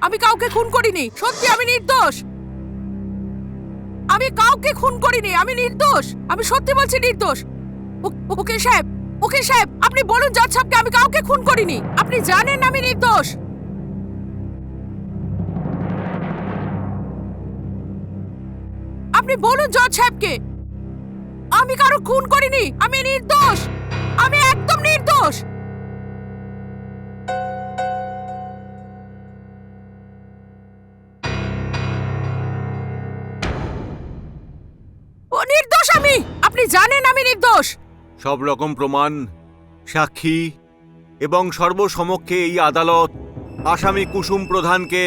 আমি কাউকে খুন করিনি, সত্যি আমি নির্দোষ। আমি কাউকে খুন করিনি, আমি নির্দোষ, আমি সত্যি বলছি নির্দোষ। উকিল সাহেব, উকিল সাহেব, আপনি বলুন জজ সাহেবকে আমি কাউকে খুন করিনি। আপনি জানেন আমি নির্দোষ। আপনি বলুন জজ সাহেবকে আমি কারো খুন করিনি, আমি নির্দোষ, আমি একদম নির্দোষ। ও নির্দোষ আমি, আপনি জানেন আমি নির্দোষ। সব রকম প্রমাণ, সাক্ষী এবং সর্বসমক্ষে এই আদালত আসামি কুসুম প্রধানকে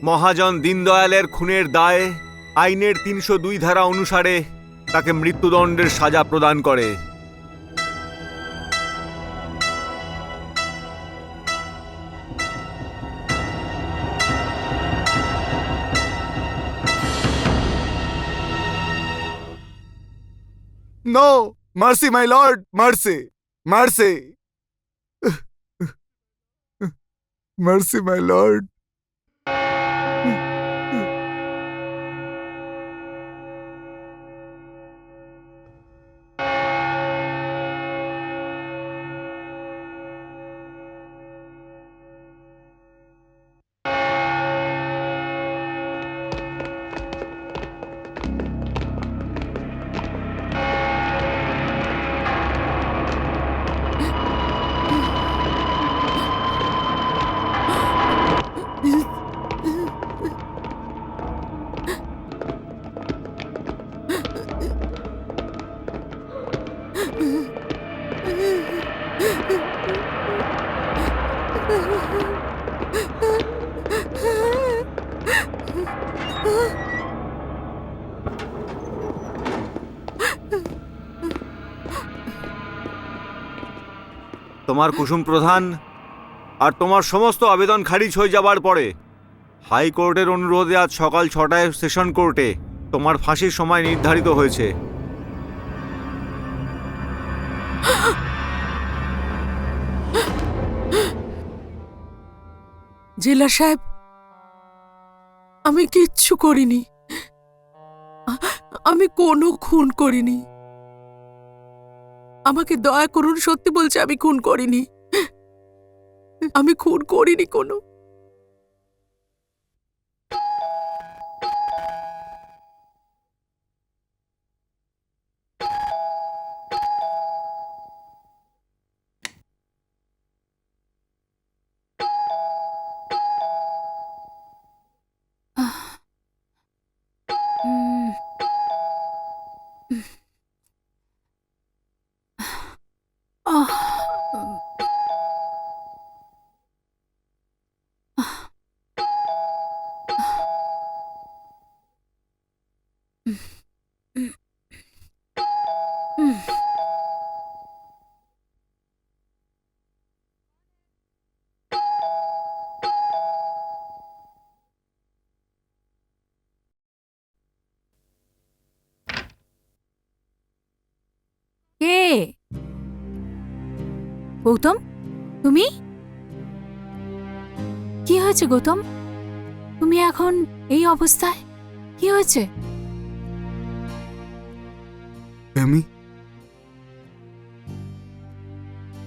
মহাজন দীনদয়ালের খুনের দায়ে আইনের ৩০২ ধারা অনুসারে তাকে মৃত্যুদণ্ডের সাজা প্রদান করে। No! Mercy, my lord! Mercy! Mercy! Mercy, my lord! তোমার কুসুম প্রধান আর তোমার সমস্ত আবেদন খারিজ হয়ে যাবার পরে হাইকোর্টের অনুরোধে আজ সকাল ৬টায় সেশন কোর্টে তোমার ফাঁসির সময় নির্ধারিত হয়েছে। জেলা সাহেব, আমি কিচ্ছু করিনি, আমি কোনো খুন করিনি। আমাকে দয়া করুন, সত্যি বলছি আমি খুন করিনি, আমি খুন করিনি কোনো। কে? গৌতম, তুমি? কি হয়েছে গৌতম? তুমি এখন এই অবস্থায়? কি হয়েছে? এমি,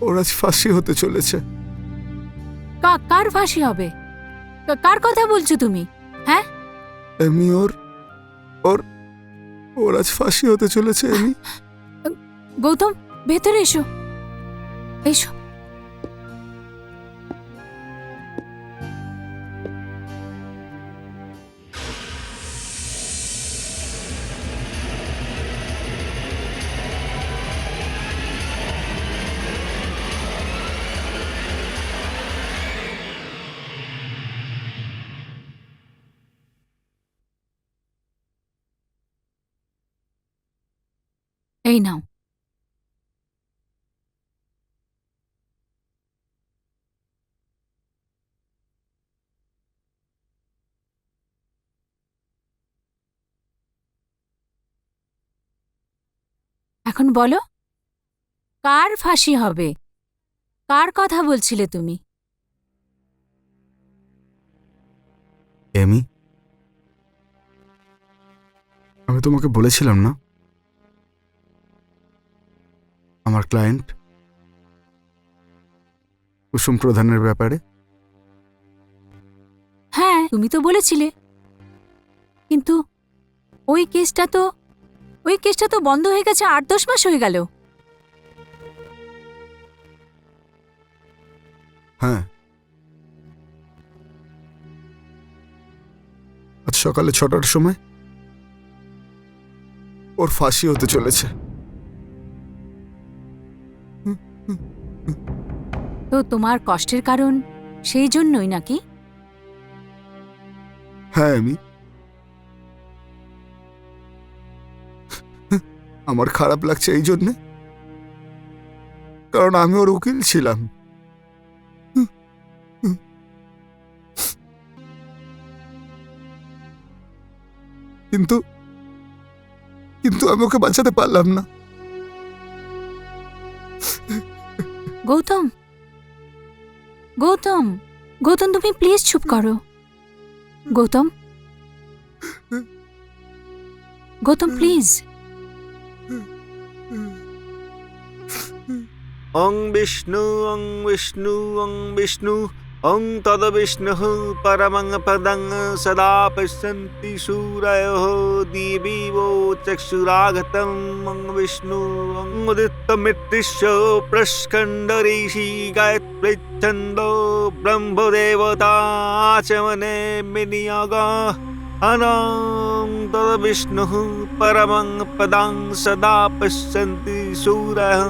ওর আজ ফাঁসি হতে চলেছে। কার ফাঁসি হবে? কার কথা বলছো তুমি? হ্যাঁ, এমি, ওর ওর ওর আজ ফাঁসি হতে চলেছে। এমি, গৌতম ভেতরে এসো, এসো। এই নাও। এখন বলো, কার ফাঁসি হবে? কার কথা বলছিলে তুমি? এমি, আমি তোমাকে বলেছিলাম না আমার ক্লায়েন্ট কুসুম প্রধানের ব্যাপারে? হ্যাঁ, তুমি তো বলেছিলে, কিন্তু ওই কেসটা তো বন্ধ হয়ে গেছে 8-10 মাস হয়ে গেল। হ্যাঁ, আজ সকালে 6টার সময় ওর ফাঁসি হতে চলেছে। তো তোমার কষ্টের কারণ সেই জন্যই নাকি? হ্যাঁ, আমি আমার খারাপ লাগছে এই জন্যে কারণ আমি ওর উকিল ছিলাম। কিন্তু কিন্তু আমি ওকে বাঁচাতে পারলাম না। গৌতম, গৌতম, গৌতম, তুমি প্লিজ চুপ করো। গৌতম, গৌতম, প্লিজ। অং বিষ্ণু অং বিষ্ণু অং বিষ্ণু অং তদ বিষ্ণু পরমং পদং সদা পশ্যন্তি সূরয়ঃ দিবিবো চক্ষুরাগতম অং বিষ্ণু অং উদিতমৃত্যুশ্চ প্রস্কন্দরিষি গায়ত্রী ছন্দো ব্রহ্মদেবতা আচমনে বিনিয়োগ অনং তদ বিষ্ণু পরমং পদং সদা পশ্যন্তি সূরয়ঃ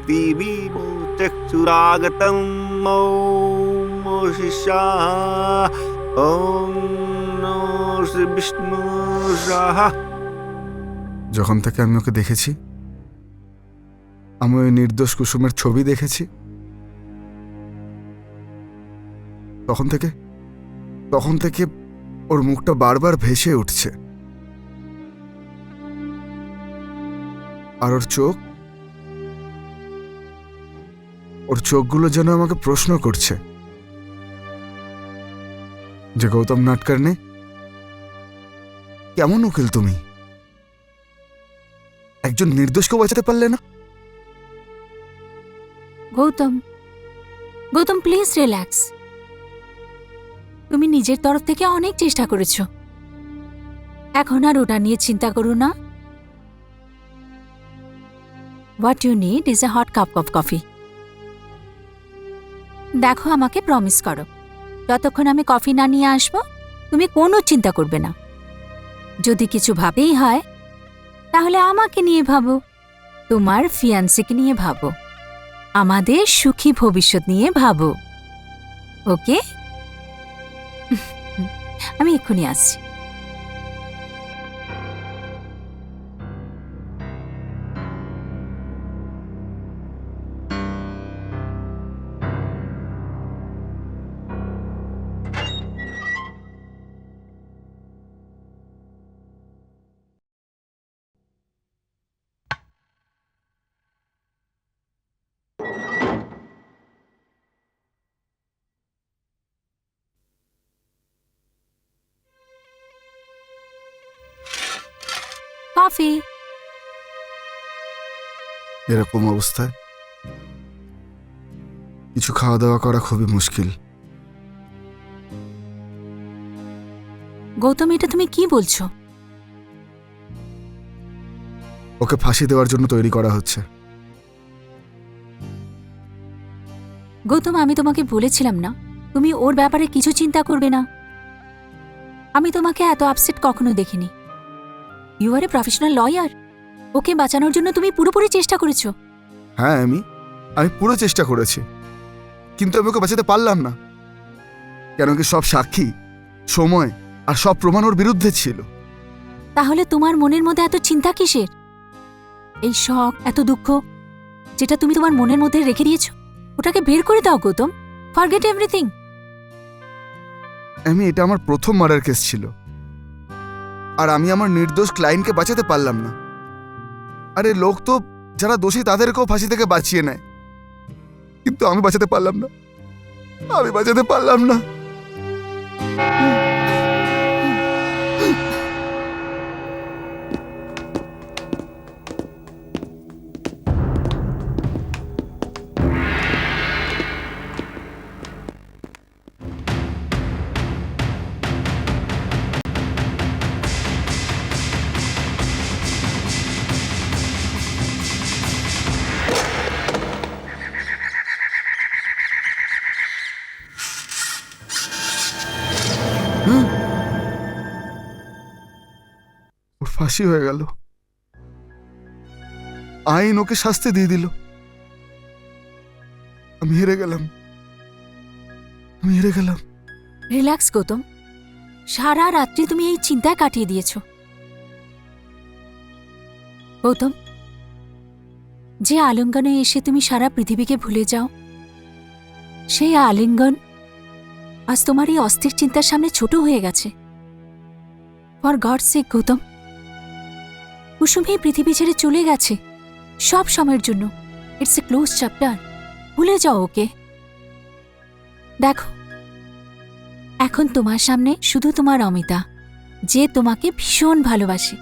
দিবিবো চক্ষুরাগতম ওম শিশাঃ ওম নমো শ্রী বিষ্ণু সাহা। যখন থেকে আমি ওকে দেখেছি, আমি ওই নির্দোষ কুসুমের ছবি দেখেছি, তখন থেকে ওর মুখটা বারবার ভেসে উঠছে। আর ওর চোখগুলো যেন আমাকে প্রশ্ন করছে যে গৌতম নাটকারনে, কেমন উকিল তুমি? একজন নির্দোষকে বাঁচাতে পারলে না? Gautam, Gautam, please relax. তুমি নিজের তরফ থেকে অনেক চেষ্টা করেছো, এখন আর ওটা নিয়ে চিন্তা করো না। What you need is a hot cup of coffee. দেখো, আমাকে প্রমিস করো, যতক্ষণ আমি কফি না নিয়ে আসবো তুমি কোনো চিন্তা করবে না। যদি কিছু ভাবেই হয় তাহলে আমাকে নিয়ে ভাবো, তোমার ফিয়ান্সিকে নিয়ে ভাবো, আমাদের সুখী ভবিষ্যৎ নিয়ে ভাবো। ওকে? আমি এক্ষুনি আসছি। কফি। এরকম অবস্থায় কিছু খাওয়া দাওয়া করা খুবই মুশকিল। গৌতম, এটা তুমি কি বলছো? ওকে ফাঁসি দেওয়ার জন্য তৈরি করা হচ্ছে। গৌতম, আমি তোমাকে বলেছিলাম না তুমি ওর ব্যাপারে কিছু চিন্তা করবে না। আমি তোমাকে এত আপসেট কখনো দেখিনি। You are a professional lawyer. ওকে বাঁচানোর জন্য তুমি পুরোপুরি চেষ্টা করেছো। হ্যাঁ, আমি পুরো চেষ্টা করেছি, কিন্তু আমি ওকে বাঁচাতে পারলাম না। কেন কি সব সাক্ষী, সময় আর সব প্রমাণ ওর বিরুদ্ধে ছিল। তাহলে তোমার মনের মধ্যে এত চিন্তা কিসের? এই শখ, এত দুঃখ যেটা তুমি তোমার মনের মধ্যে রেখে দিয়েছো, ওটাকে বের করে দাও গৌতম। Forget everything. এটা আমার প্রথম মার্ডার কেস ছিল, আর আমি আমার নির্দোষ ক্লায়েন্টকে বাঁচাতে পারলাম না। আরে লোক তো যারা দোষী তাদেরকেও ফাঁসি থেকে বাঁচিয়ে নেয়, কিন্তু আমি বাঁচাতে পারলাম না। ফাঁসি হয়ে গেল, আইন ওকে শাস্তি দিয়ে দিল। আমি হেরে গেলাম, আমি হেরে গেলাম। রিল্যাক্স গৌতম, সারা রাত্রি তুমি এই চিন্তায় কাটিয়ে দিয়েছ। গৌতম, যে আলিঙ্গনে এসে তুমি সারা পৃথিবীকে ভুলে যাও, সেই আলিঙ্গন আজ তোমার এই অস্থির চিন্তার সামনে ছোট হয়ে গেছে। ফর গডস সেক গৌতম, কুসুম এই পৃথিবী ছেড়ে চলে গেছে সব সময়ের জন্য। ইটস এ ক্লোজ চ্যাপ্টার, ভুলে যাও ওকে। দেখো, এখন তোমার সামনে শুধু তোমার অমিতা, যে তোমাকে ভীষণ ভালোবাসে,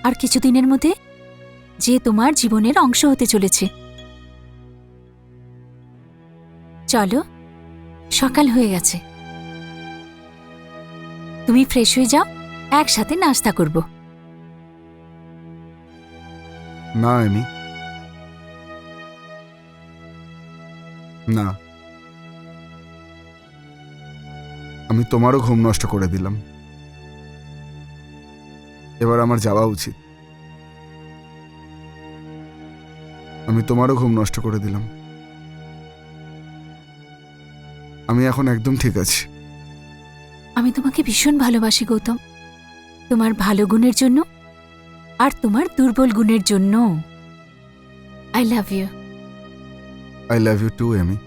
আর কিছুদিনের মধ্যে যে তোমার জীবনের অংশ হতে চলেছে। চলো, সকাল হয়ে গেছে, তুমি ফ্রেশ হয়ে যাও, একসাথে নাস্তা করব। না এমি, না, আমি তোমারও ঘুম নষ্ট করে দিলাম। এবার আমার যাওয়া উচিত। আমি তোমারও ঘুম নষ্ট করে দিলাম। আমি এখন একদম ঠিক আছি। আমি তোমাকে ভীষণ ভালোবাসি গৌতম, তোমার ভালো গুণের জন্য আর তোমার দুর্বল গুণের জন্য। I love you. I love you too Amy.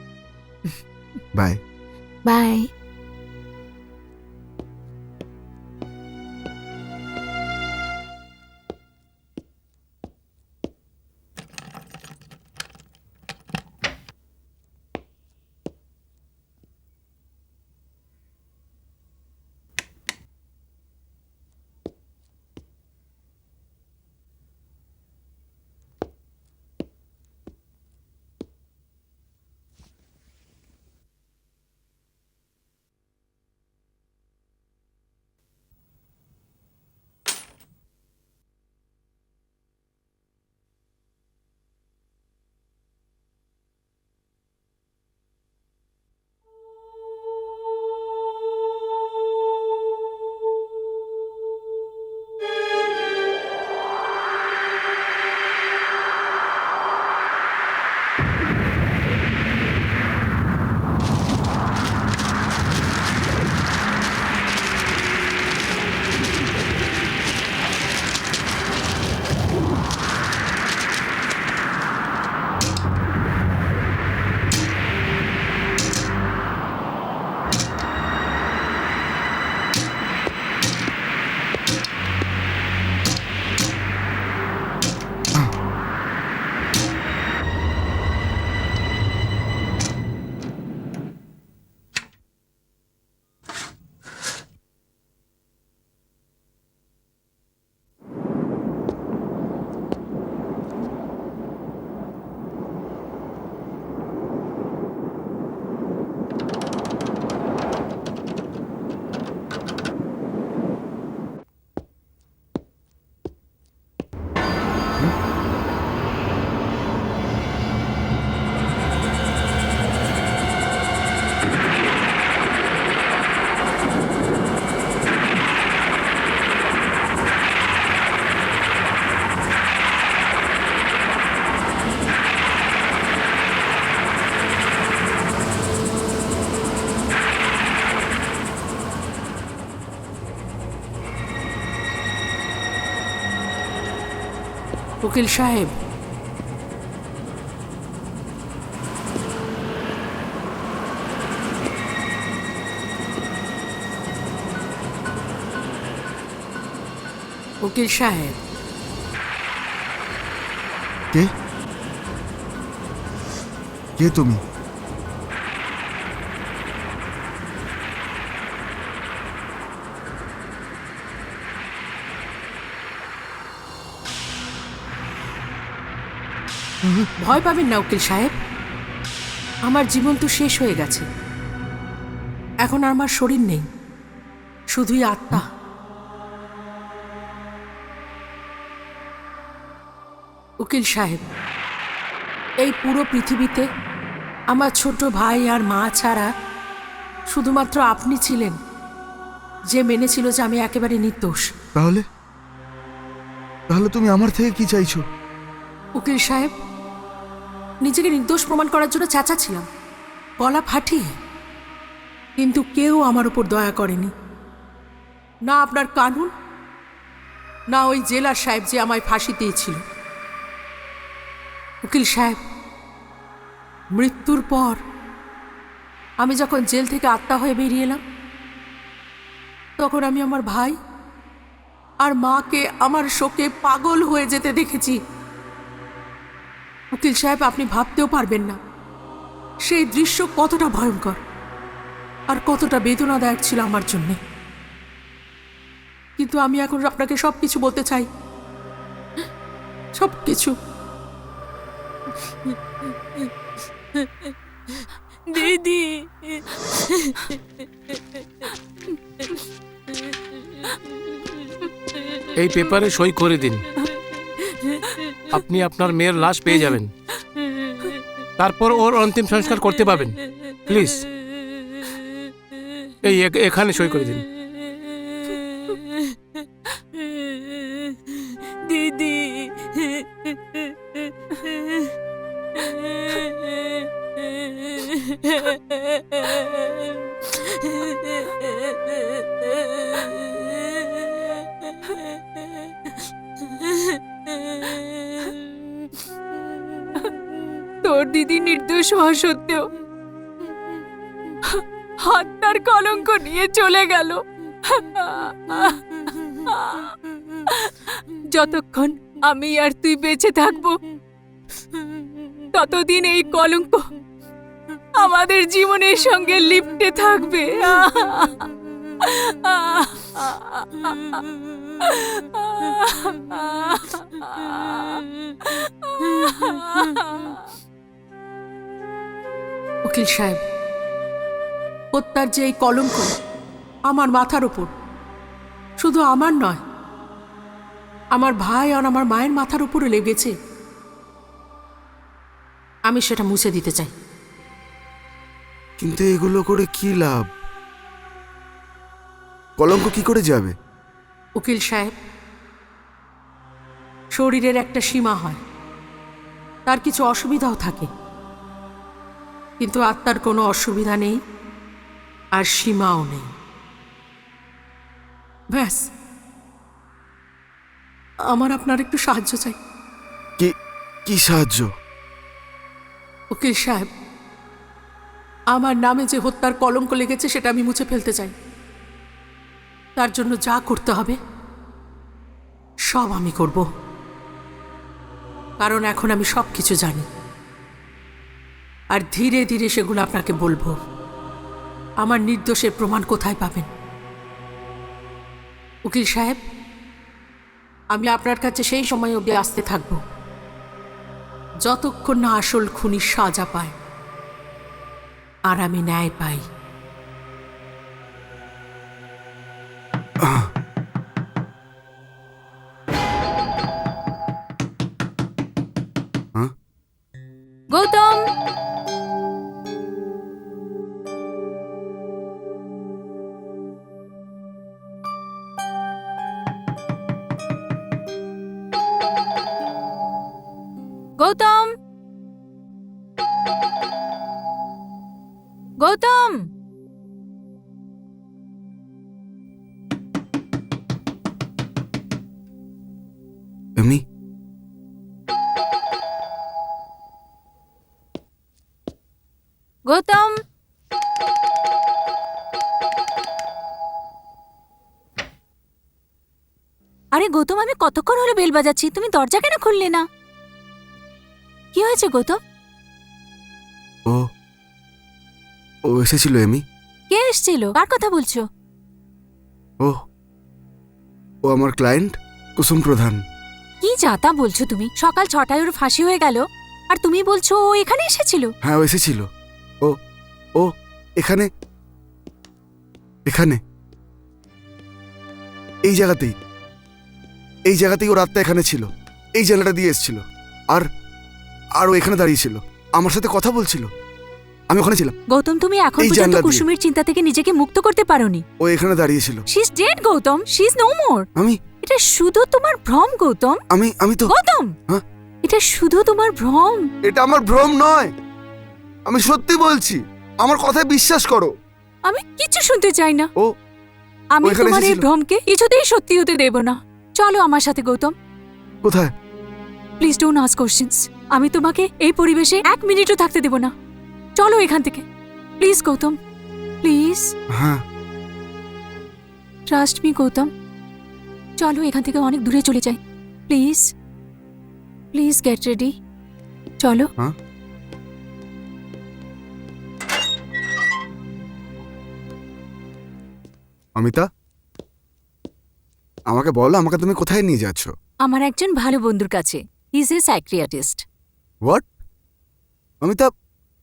Bye. Bye. উকিল সাহেব, উকিল সাহেব, কে? কে তুমি? ভয় পাবেন না উকিল সাহেব, আমার জীবন তো শেষ হয়ে গেছে। এখন আর আমার শরীর নেই, শুধুই আত্মা। উকিল সাহেব, এই পুরো পৃথিবীতে আমার ছোট ভাই আর মা ছাড়া শুধুমাত্র আপনি ছিলেন যে মেনেছিল যে আমি একেবারে নির্দোষ। তাহলে তাহলে তুমি আমার থেকে কি চাইছো? উকিল সাহেব, নিজেকে নির্দোষ প্রমাণ করার জন্য চেঁচাচ্ছিলাম, গলা ফাটিয়ে, কিন্তু কেউ আমার উপর দয়া করেনি। না আপনার কানুন, না ওই জেলার সাহেব যে আমায় ফাঁসি দিয়েছিল। উকিল সাহেব, মৃত্যুর পর আমি যখন জেল থেকে আত্মা হয়ে বেরিয়ে এলাম, তখন আমি আমার ভাই আর মাকে আমার শোকে পাগল হয়ে যেতে দেখেছি। উকিল সাহেব, আপনি ভাবতেও পারবেন না সেই দৃশ্য কতটা ভয়ঙ্কর আর কতটা বেদনাদায়ক ছিল আমার জন্য। কিন্তু আমি এখন আপনাকে সবকিছু বলতে চাই, সবকিছু। দিদি, এই পেপারে সই করে দিন। আপনি আপনার মেয়ের লাশ পেয়ে যাবেন, তারপর ওর অন্তিম সংস্কার করতে পারবেন। প্লিজ এই এখানে সই করে দিন। দিদি, তোর দিদি নির্দোষ হওয়া সত্ত্বেও হত্যার কলঙ্ক নিয়ে চলে গেল। যতক্ষণ আমি আর তুই বেঁচে থাকবো, ততদিন এই কলঙ্ক আমাদের জীবনের সঙ্গে লিপ্টে থাকবে। উকিল সাহেব, হত্যার যে এই কলঙ্ক আমার মাথার উপর, শুধু আমার নয়, আমার ভাই আর আমার মায়ের মাথার উপরে লেগেছে, আমি সেটা মুছে দিতে চাই। কিন্তু এগুলো করে কি লাভ? কলঙ্ক কি করে যাবে? উকিল সাহেব, শরীরের একটা সীমা হয়, তার কিছু অসুবিধাও থাকে, কিন্তু আত্মার কোনো অসুবিধা নেই আর সীমাও নেই। ব্যাস, আমার আপনার একটু সাহায্য চাই। কি কি সাহায্য? উকিল সাহেব, আমার নামে যে হত্যার কলঙ্ক লেগেছে সেটা আমি মুছে ফেলতে চাই। তার জন্য যা করতে হবে সব আমি করব, কারণ এখন আমি সব কিছু জানি, আর ধীরে ধীরে সেগুলো আপনাকে বলবো। আমার নির্দোষের প্রমাণ কোথায় পাবেন? উকিল সাহেব, আমি আপনার কাছে সেই সময় অবধি আসতে থাকব যতক্ষণ না আসল খুনি সাজা পায় আর আমি ন্যায় পাই। গৌতম, গৌতম, গৌতম, এমনি গৌতম, আরে গৌতম, আমি কতক্ষণ হলো বেল বাজাচ্ছি, তুমি দরজা কেন খুললে না? কি হয়েছে গৌতম? ও ও এসেছিল এমি। কে এসেছিল? কার কথা বলছো? ও ও আমার ক্লায়েন্ট কুসুম প্রধান। কি যাতা বলছো তুমি? সকাল 6টায় ওর ফাঁসি হয়ে গেল আর তুমি বলছো ও এখানে এসেছিল? হ্যাঁ, ও এসেছিল। ও ও এখানে এখানে এই জায়গাতেই ওর আত্মা এখানে ছিল, এই জায়গাটা দিয়ে এসেছিল, আর আর ও এখানে দাঁড়িয়েছিল, আমার সাথে কথা বলছিল, আমি ওখানে ছিলাম। গৌতম, তুমি এখন এই পর্যন্ত জানলা দিয়ে। কুসুমের চিন্তা থেকে নিজেকে মুক্ত করতে পারোনি। ও এখানে দাঁড়িয়েছিল। She is dead Gautam, she is no more. আমি এটা শুধু তোমার ভ্রম গৌতম। আমি তো গৌতম, হ্যাঁ? এটা শুধু তোমার ভ্রম। এটা আমার ভ্রম নয়, আমি সত্যি বলছি, আমার কথায় বিশ্বাস করো। আমি কিছু শুনতে চাই না। ও আমি ও এখানে তোমার এই এসেছিল? ভ্রমকে কিছুতেই সত্যি হতে দেব না। চলো আমার সাথে গৌতম। কোথায়? Please don't ask questions. আমি তোমাকে এই পরিবেশে 1 মিনিটও থাকতে দেব না। চলো এখান থেকে প্লিজ গৌতম, প্লিজ হ্যাঁ, ট্রাস্ট মি গৌতম। চলো এখান থেকে অনেক দূরে চলে যাই। Please please get ready. চলো। হ্যাঁ? অমিতা, আমাকে বলো, আমাকে তুমি কোথায় নিয়ে যাচ্ছ? আমার একজন ভালো বন্ধুর কাছে। He is a psychiatrist. What? Amita,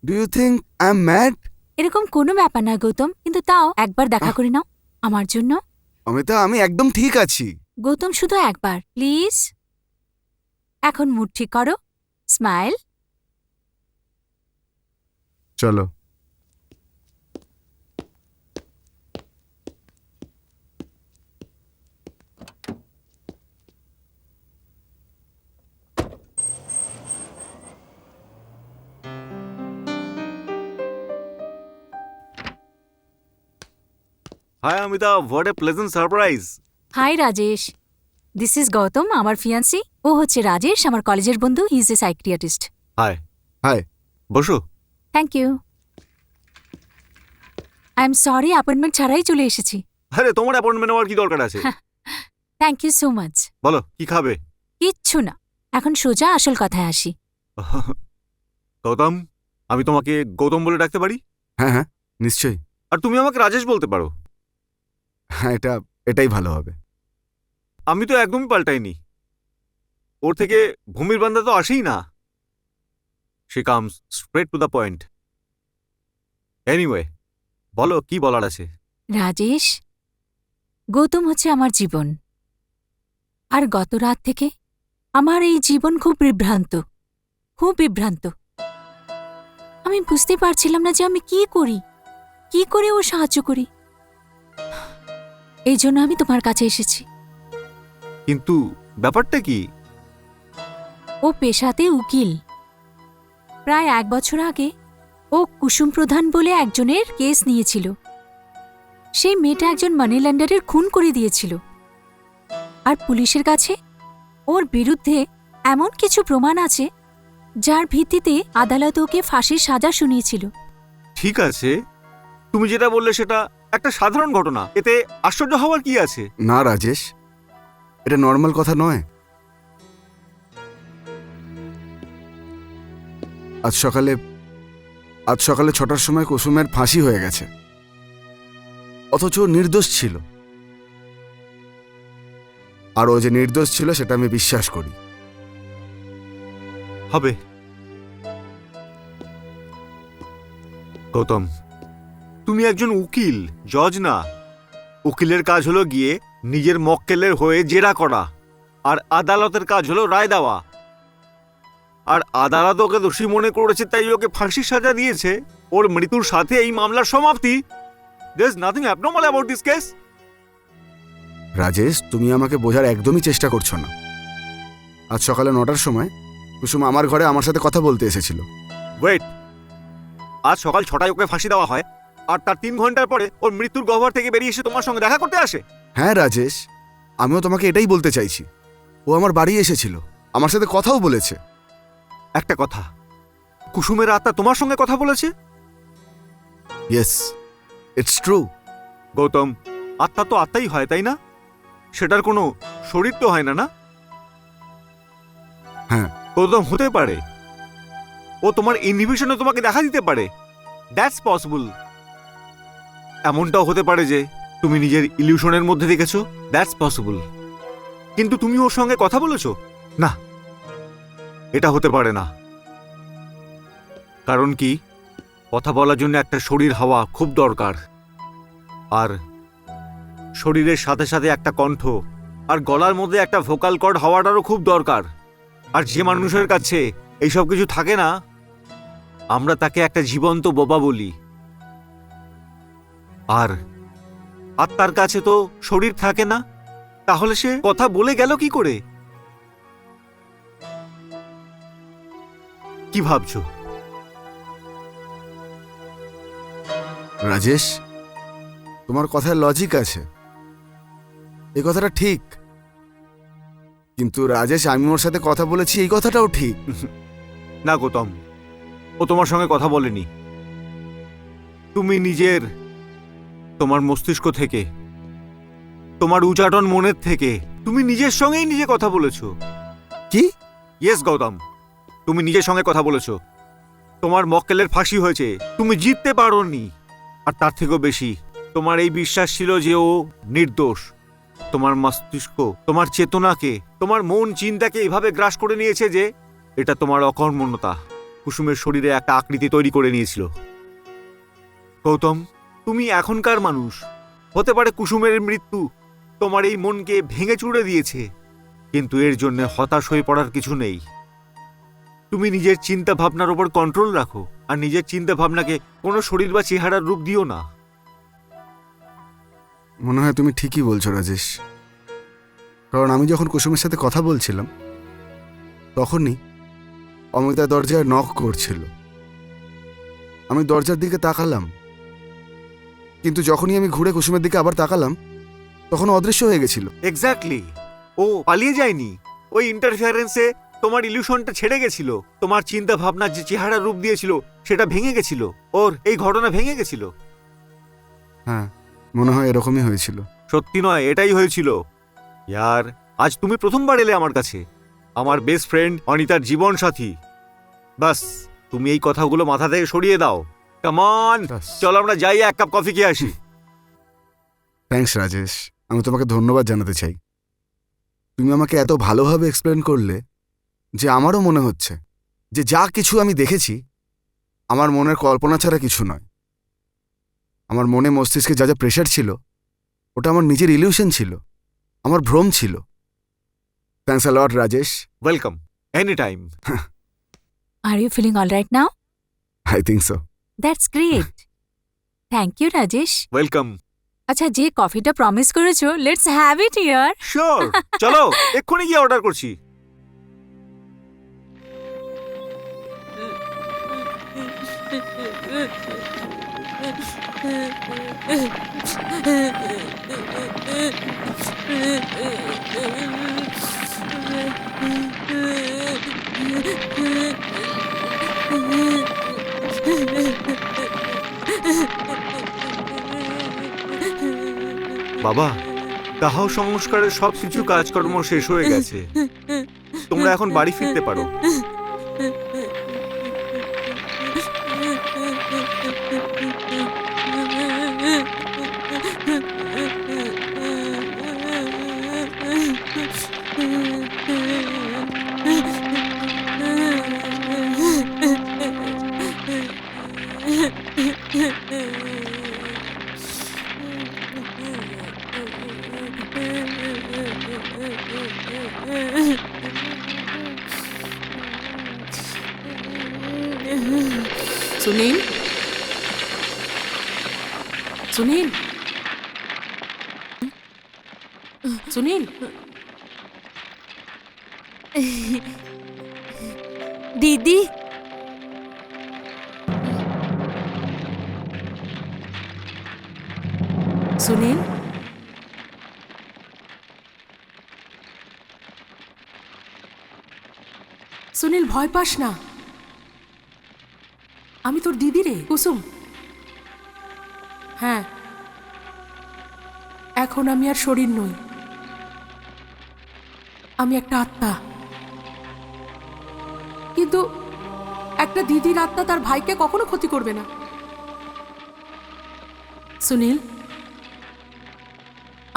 do you think I am mad? এরকম কোনো ব্যাপার না গৌতম, কিন্তু তাও একবার দেখা করে নাও আমার জন্য। অমিতা, আমি একদম ঠিক আছি। গৌতম, শুধু একবার প্লিজ। এখন মুড ঠিক করো, স্মাইল। চলো। Hi Amita, what a pleasant surprise. Hi Rajesh, this is Gautam, আমার ফিয়ান্সি। ও হচ্ছে রাজেশ, আমার কলেজের বন্ধু। He is a psychiatrist. Hi. Hi. বসো। Thank you. I am sorry, appointment ছাড়াই চলে এসেছি। আরে তোমার অ্যাপয়েন্টমেন্ট নেওয়ার কি দরকার আছে? Thank you so much. বলো কি খাবে? কিচ্ছু না, এখন সোজা আসল কথায় আসি। গৌতম, আমি তোমাকে গৌতম বলে ডাকতে পারি? হ্যাঁ হ্যাঁ, নিশ্চয়ই। আর তুমি আমাকে রাজেশ বলতে পারো। হ্যাঁ, এটাই ভালো হবে। আমি তো একদমই পাল্টাইনি। ওর থেকে ভূমির বান্দা তো আসেই না। She comes straight to the point. Anyway, বলো কি বলার আছে। রাজেশ, গৌতম হচ্ছে আমার জীবন। আর গত রাত থেকে আমার এই জীবন খুব বিভ্রান্ত, খুব বিভ্রান্ত। আমি বুঝতে পারছিলাম না যে আমি কি করি, কি করে ও সাহায্য করি। এই জন্য আমি তোমার কাছে এসেছি। কিন্তু ব্যাপারটা কি? ও পেশাতে উকিল। প্রায় 1 বছর আগে ও কুসুম প্রধান বলে একজনের কেস নিয়েছিল। সেই মেয়েটা একজন মানি ল্যান্ডারের খুন করে দিয়েছিল। আর পুলিশের কাছে ওর বিরুদ্ধে এমন কিছু প্রমাণ আছে যার ভিত্তিতে আদালত ওকে ফাঁসির সাজা শুনিয়েছিল। ঠিক আছে, তুমি যেটা বললে সেটা একটা সাধারণ ঘটনা, এতে আশ্চর্য হওয়ার কি আছে? না রাজেশ, এটা নর্মাল কথা নয়। আজ সকালে 6টার সময় কুসুমের ফাঁসি হয়ে গেছে, অথচ ও নির্দোষ ছিল। আর ও যে নির্দোষ ছিল সেটা আমি বিশ্বাস করি। হবে। গৌতম, তুমি একজন উকিল, জজ না। উকিলের কাজ হলো গিয়ে নিজের মক্কেলের হয়ে জেরা করা, আর আদালতের কাজ হলো রায় দেওয়া। আর আদালত ওকে দোষী মনে করেছে, তাই ওকে ফাঁসির সাজা দিয়েছে। ওর মৃত্যুর সাথে এই মামলার সমাপ্তি। There is nothing abnormal about this case. Rajesh, তুমি আমাকে বোঝার একদমই চেষ্টা করছো না। আজ সকালে 9টার সময় কুসুম আমার ঘরে আমার সাথে কথা বলতে এসেছিল। ওয়েট, আজ সকাল 6টায় ওকে ফাঁসি দেওয়া হয়, আর তার 3 ঘন্টার পরে ওর মৃত্যুর গহ্বর থেকে বেরিয়ে এসে তোমার সঙ্গে দেখা করতে আসে? হ্যাঁ রাজেশ, আমিও তোমাকে এটাই বলতে চাইছি। ও আমার বাড়ি এসেছিল, আমার সাথে কথাও বলেছে। একটা কথা, কুসুমের আত্মা তোমার সঙ্গে কথা বলেছে? Yes, it's true. গৌতম, আত্মা তো আত্মাই হয়, তাই না? সেটার কোনো শরীর তো হয় না, না? হ্যাঁ। গৌতম, হতে পারে ও তোমার ইনহিবিশনে তোমাকে দেখা দিতে পারে। That's possible. এমনটাও হতে পারে যে তুমি নিজের ইলিউশনের মধ্যে দেখেছো। That's possible. কিন্তু তুমি ওর সঙ্গে কথা বলেছো? না, এটা হতে পারে না। কারণ কি, কথা বলার জন্য একটা শরীর হওয়া খুব দরকার। আর শরীরের সাথে সাথে একটা কণ্ঠ আর গলার মধ্যে একটা ভোকাল কর্ড হওয়াটারও খুব দরকার। আর যে মানুষের কাছে এইসব কিছু থাকে না, আমরা তাকে একটা জীবন্ত বোবা বলি। আর আত্মার কাছে তো শরীর থাকে না, তাহলে সে কথা বলে গেল কি করে? কি ভাবছো? রাজেশ, তোমার কথায় লজিক আছে, এই কথাটা ঠিক। কিন্তু রাজেশ, আমি ওর সাথে কথা বলেছি, এই কথাটাও ঠিক। না গৌতম, ও তোমার সঙ্গে কথা বলেনি। তুমি তোমার মস্তিষ্ক থেকে, তোমার উচাটন মনের থেকে তুমি নিজের সঙ্গেই নিজে কথা বলেছো। কি? ইয়েস গৌতম, তুমি নিজের সঙ্গে কথা বলেছো। তোমার মক্কেলের ফাঁসি হয়েছে, তুমি জিততে পারোনি। আর তার থেকেও বেশি, তোমার এই বিশ্বাস ছিল যে ও নির্দোষ। তোমার মস্তিষ্ক, তোমার চেতনাকে, তোমার মন চিন্তাকে এভাবে গ্রাস করে নিয়েছে যে এটা তোমার অকর্মণ্যতা কুসুমের শরীরে একটা আকৃতি তৈরি করে নিয়েছিল। গৌতম, তুমি এখনকার মানুষ। হতে পারে কুসুমের মৃত্যু তোমার এই মনকে ভেঙে চুড়ে দিয়েছে, কিন্তু এর জন্য হতাশ হয়ে পড়ার কিছু নেই। তুমি নিজের চিন্তা ভাবনার উপর কন্ট্রোল রাখো, আর নিজের চিন্তা ভাবনাকে কোনো শরীর বা চেহারার রূপ দিও না। মনে হয় তুমি ঠিকই বলছো রাজেশ, কারণ আমি যখন কুসুমের সাথে কথা বলছিলাম তখনই অমিতা দরজায় নক করছিল। আমি দরজার দিকে তাকালাম, কিন্তু যখনই আমি ঘুরে কুসুমের দিকে আবার তাকালাম তখন অদৃশ্য হয়ে গেছিল। এক্স্যাক্টলি, ও পালিয়ে যায়নি। ওই ইন্টারফিয়ারেন্সে তোমার ইলিউশনটা ছেড়ে গেছিল। তোমার চিন্তা ভাবনা যে চেহারা রূপ দিয়েছিল সেটা ভেঙে গেছিল। ওর এই ঘটনা ভেঙে গেছিল। হ্যাঁ, মনে হয় এরকমই হয়েছিল। সত্যি নয়, এটাই হয়েছিল। ইয়ার, আজ তুমি প্রথমবার এলে আমার কাছে, আমার বেস্ট ফ্রেন্ড অনিতার জীবন সাথী। বাস, তুমি এই কথাগুলো মাথা থেকে সরিয়ে দাও। কাম অন, ব্যাস। চলো আমরা যাই, এক কাপ কফি খেয়ে আসি। থ্যাঙ্কস রাজেশ, আমি তোমাকে ধন্যবাদ জানাতে চাই। তুমি আমাকে এত ভালোভাবে এক্সপ্লেন করলে যে আমারও মনে হচ্ছে যে যা কিছু আমি দেখেছি আমার মনের কল্পনা ছাড়া কিছু নয়। আমার মনে মস্তিষ্কে যা যা প্রেশার ছিল ওটা আমার নিজের ইলিউশন ছিল, আমার ভ্রম ছিল। Thanks a lot Rajesh. Welcome, any time. Are you feeling all right now? I think so. That's great. Thank you Rajesh. Welcome. আচ্ছা, যে কফিটা প্রমিস করেছো, let's have it here. Sure, চলো এক্ষুনি গিয়ে অর্ডার করছি। বাবা, দাহ সংস্কারের সবকিছু কাজকর্ম শেষ হয়ে গেছে। তোমরা এখন বাড়ি ফিরতে পারো। সুনীল, সুনীল, সুনীল, দিদি, সুনীল, সুনীল, ভয় পাস না। আমি তোর দিদি রে, কুসুম। হ্যাঁ, এখন আমি আর শরীর নই, আমি একটা আত্মা। কিন্তু একটা দিদির আত্মা তার ভাইকে কখনো ক্ষতি করবে না। সুনীল,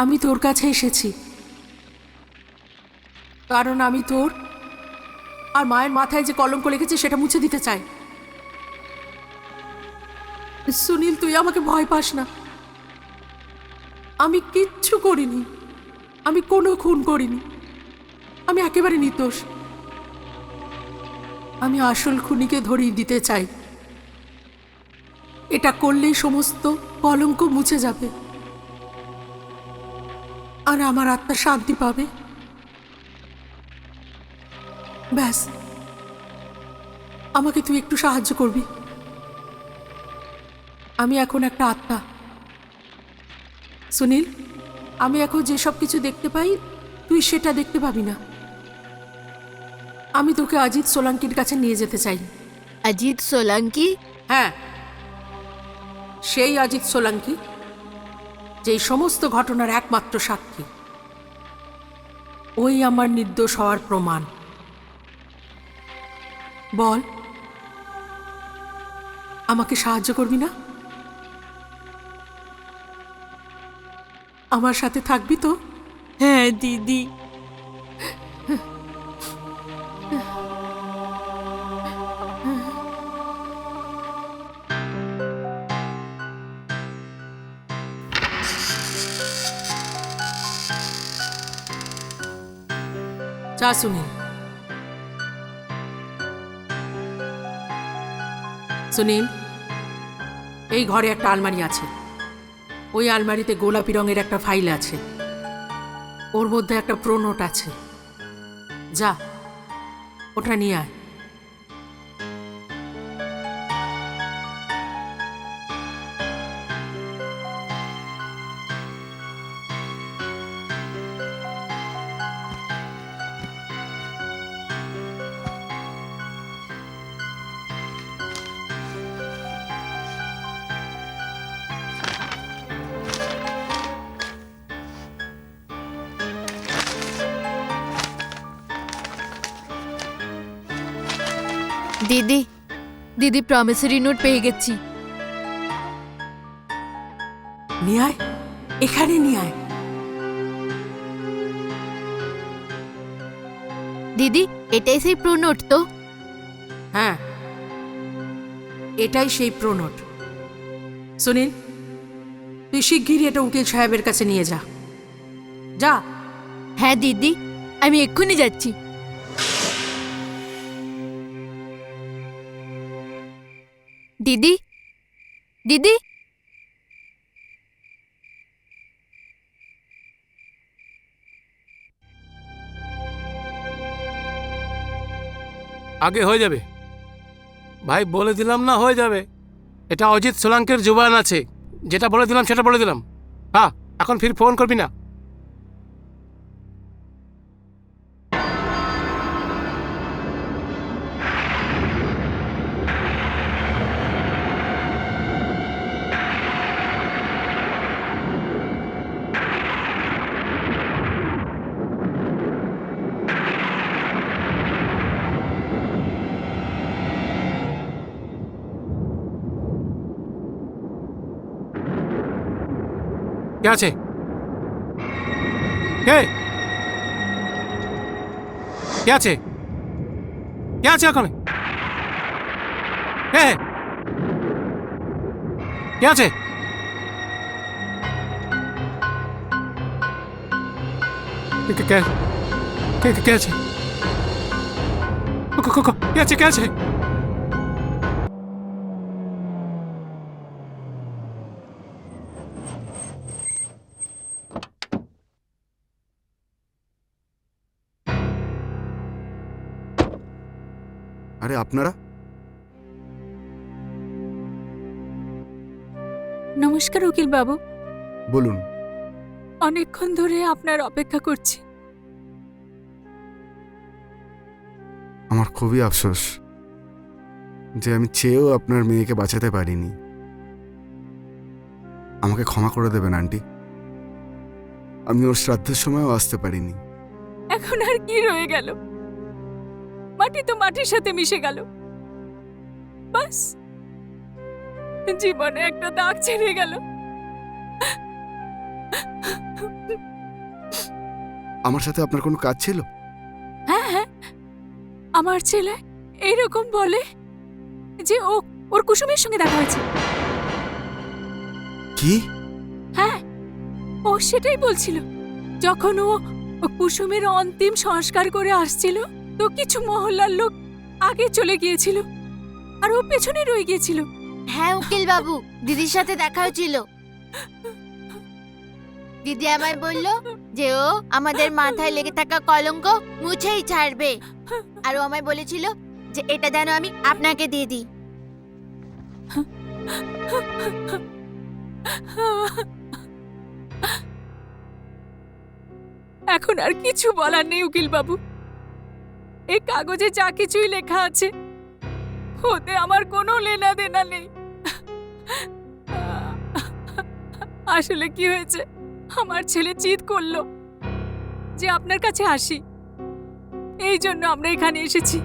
আমি তোর কাছে এসেছি কারণ আমি তোর আর মায়ের মাথায় যে কলঙ্ক লেগেছে সেটা মুছে দিতে চাই। সুনীল, তুই আমাকে ভয় পাস না। আমি কিচ্ছু করিনি, আমি কোনো খুন করিনি, আমি একেবারে নির্দোষ। আমি আসল খুনিকে ধরিয়ে দিতে চাই। এটা করলেই সমস্ত কলঙ্ক মুছে যাবে। আর আমার আত্মা শান্তি পাবে। ব্যাস, আমাকে তুই একটু সাহায্য করবি। আমি এখন একটা আত্মা সুনীল, আমি এখন যেসব কিছু দেখতে পাই তুই সেটা দেখতে পাবি না। আমি তোকে অজিত সোলাঙ্কির কাছে নিয়ে যেতে চাই। অজিত সোলাঙ্কি? হ্যাঁ, সেই অজিত সোলাঙ্কি যেই সমস্ত ঘটনার একমাত্র সাক্ষী। ওই আমার নির্দোষ হওয়ার প্রমাণ। বল, আমাকে সাহায্য করবি না? আমার সাথে থাকবি তো? হ্যাঁ দিদি। যা সুনীল। সুনীল, এই ঘরে একটা আলমারি আছে। ওই আলমারিতে গোলাপি রঙের একটা ফাইল আছে, ওর মধ্যে একটা প্রোনোট আছে। যা, ওটা নিয়ে আয়। দিদি, দিদি প্রমিসরি নোট পেয়ে গেছি। নিয়ে আয়, এখানে নিয়ে আয়। দিদি, এটাই সেই প্রো নোট তো? হ্যাঁ, এটাই সেই প্রোনোট। সুনীল, তুই শিগগিরই এটা উকিল সাহেবের কাছে নিয়ে যা। যা। হ্যাঁ দিদি, আমি এক্ষুনি যাচ্ছি। দিদি, দিদি, আগে হয়ে যাবে ভাই, বলে দিলাম না হয়ে যাবে। এটা অজিত সোলাঙ্কের জুবান আছে, যেটা বলে দিলাম সেটা বলে দিলাম। হ্যাঁ, এখন ফির ফোন করবি না। কে আছে? কে কে আছে? কে আছে ওখানে? কে কে আছে? কে কে কে কে কে আছে? কে আছে? কে আছে? আরে আপনারা? নমস্কার উকিল বাবু, বলুন। অনেকক্ষণ ধরে আপনার অপেক্ষা করছি। আমার খুবই আফসোস যে আমি চেয়েও আপনার মেয়েকে বাঁচাতে পারিনি। আমাকে ক্ষমা করে দেবেন আন্টি, আমি ওর শ্রাদ্ধের সময়ও আসতে পারিনি। এখন আর কি রয়ে গেল? মাটি তো মাটির সাথে মিশে গেল। বাস, জীবনে একটা দাগ ছেড়ে গেল। আমার সাথে আপনার কোনো কাজ ছিল? হ্যাঁ হ্যাঁ, আমার ছেলে এইরকম বলে যে ওর কুসুমের সঙ্গে দেখা হয়েছে। কি? হ্যাঁ, ও সেটাই বলছিল। যখন ও কুসুমের অন্তিম সংস্কার করে আসছিল, তো কিছু মহল্লার লোক আগে চলে গিয়েছিল আর ও পেছনে রয়ে গিয়েছিল। হ্যাঁ উকিল বাবু, দিদির সাথে দেখা হয়েছিল। দিদি আমায় বলল যে ও আমাদের মাথায় লেগে থাকা কলঙ্ক মুছেই ছাড়বে। আর ও আমায় বলেছিল যে এটা যেন আমি আপনাকে দিয়ে দিই। এখন আর কিছু বলার নেই উকিল বাবু। এই কাগজে যা কিছুই লেখা আছে ওতে আমার কোনো লেনা দেনা নেই। আসলে কি হয়েছে, আমার ছেলে জিদ করলো যে আপনার কাছে আসি, এই জন্য আমরা এখানে এসেছি।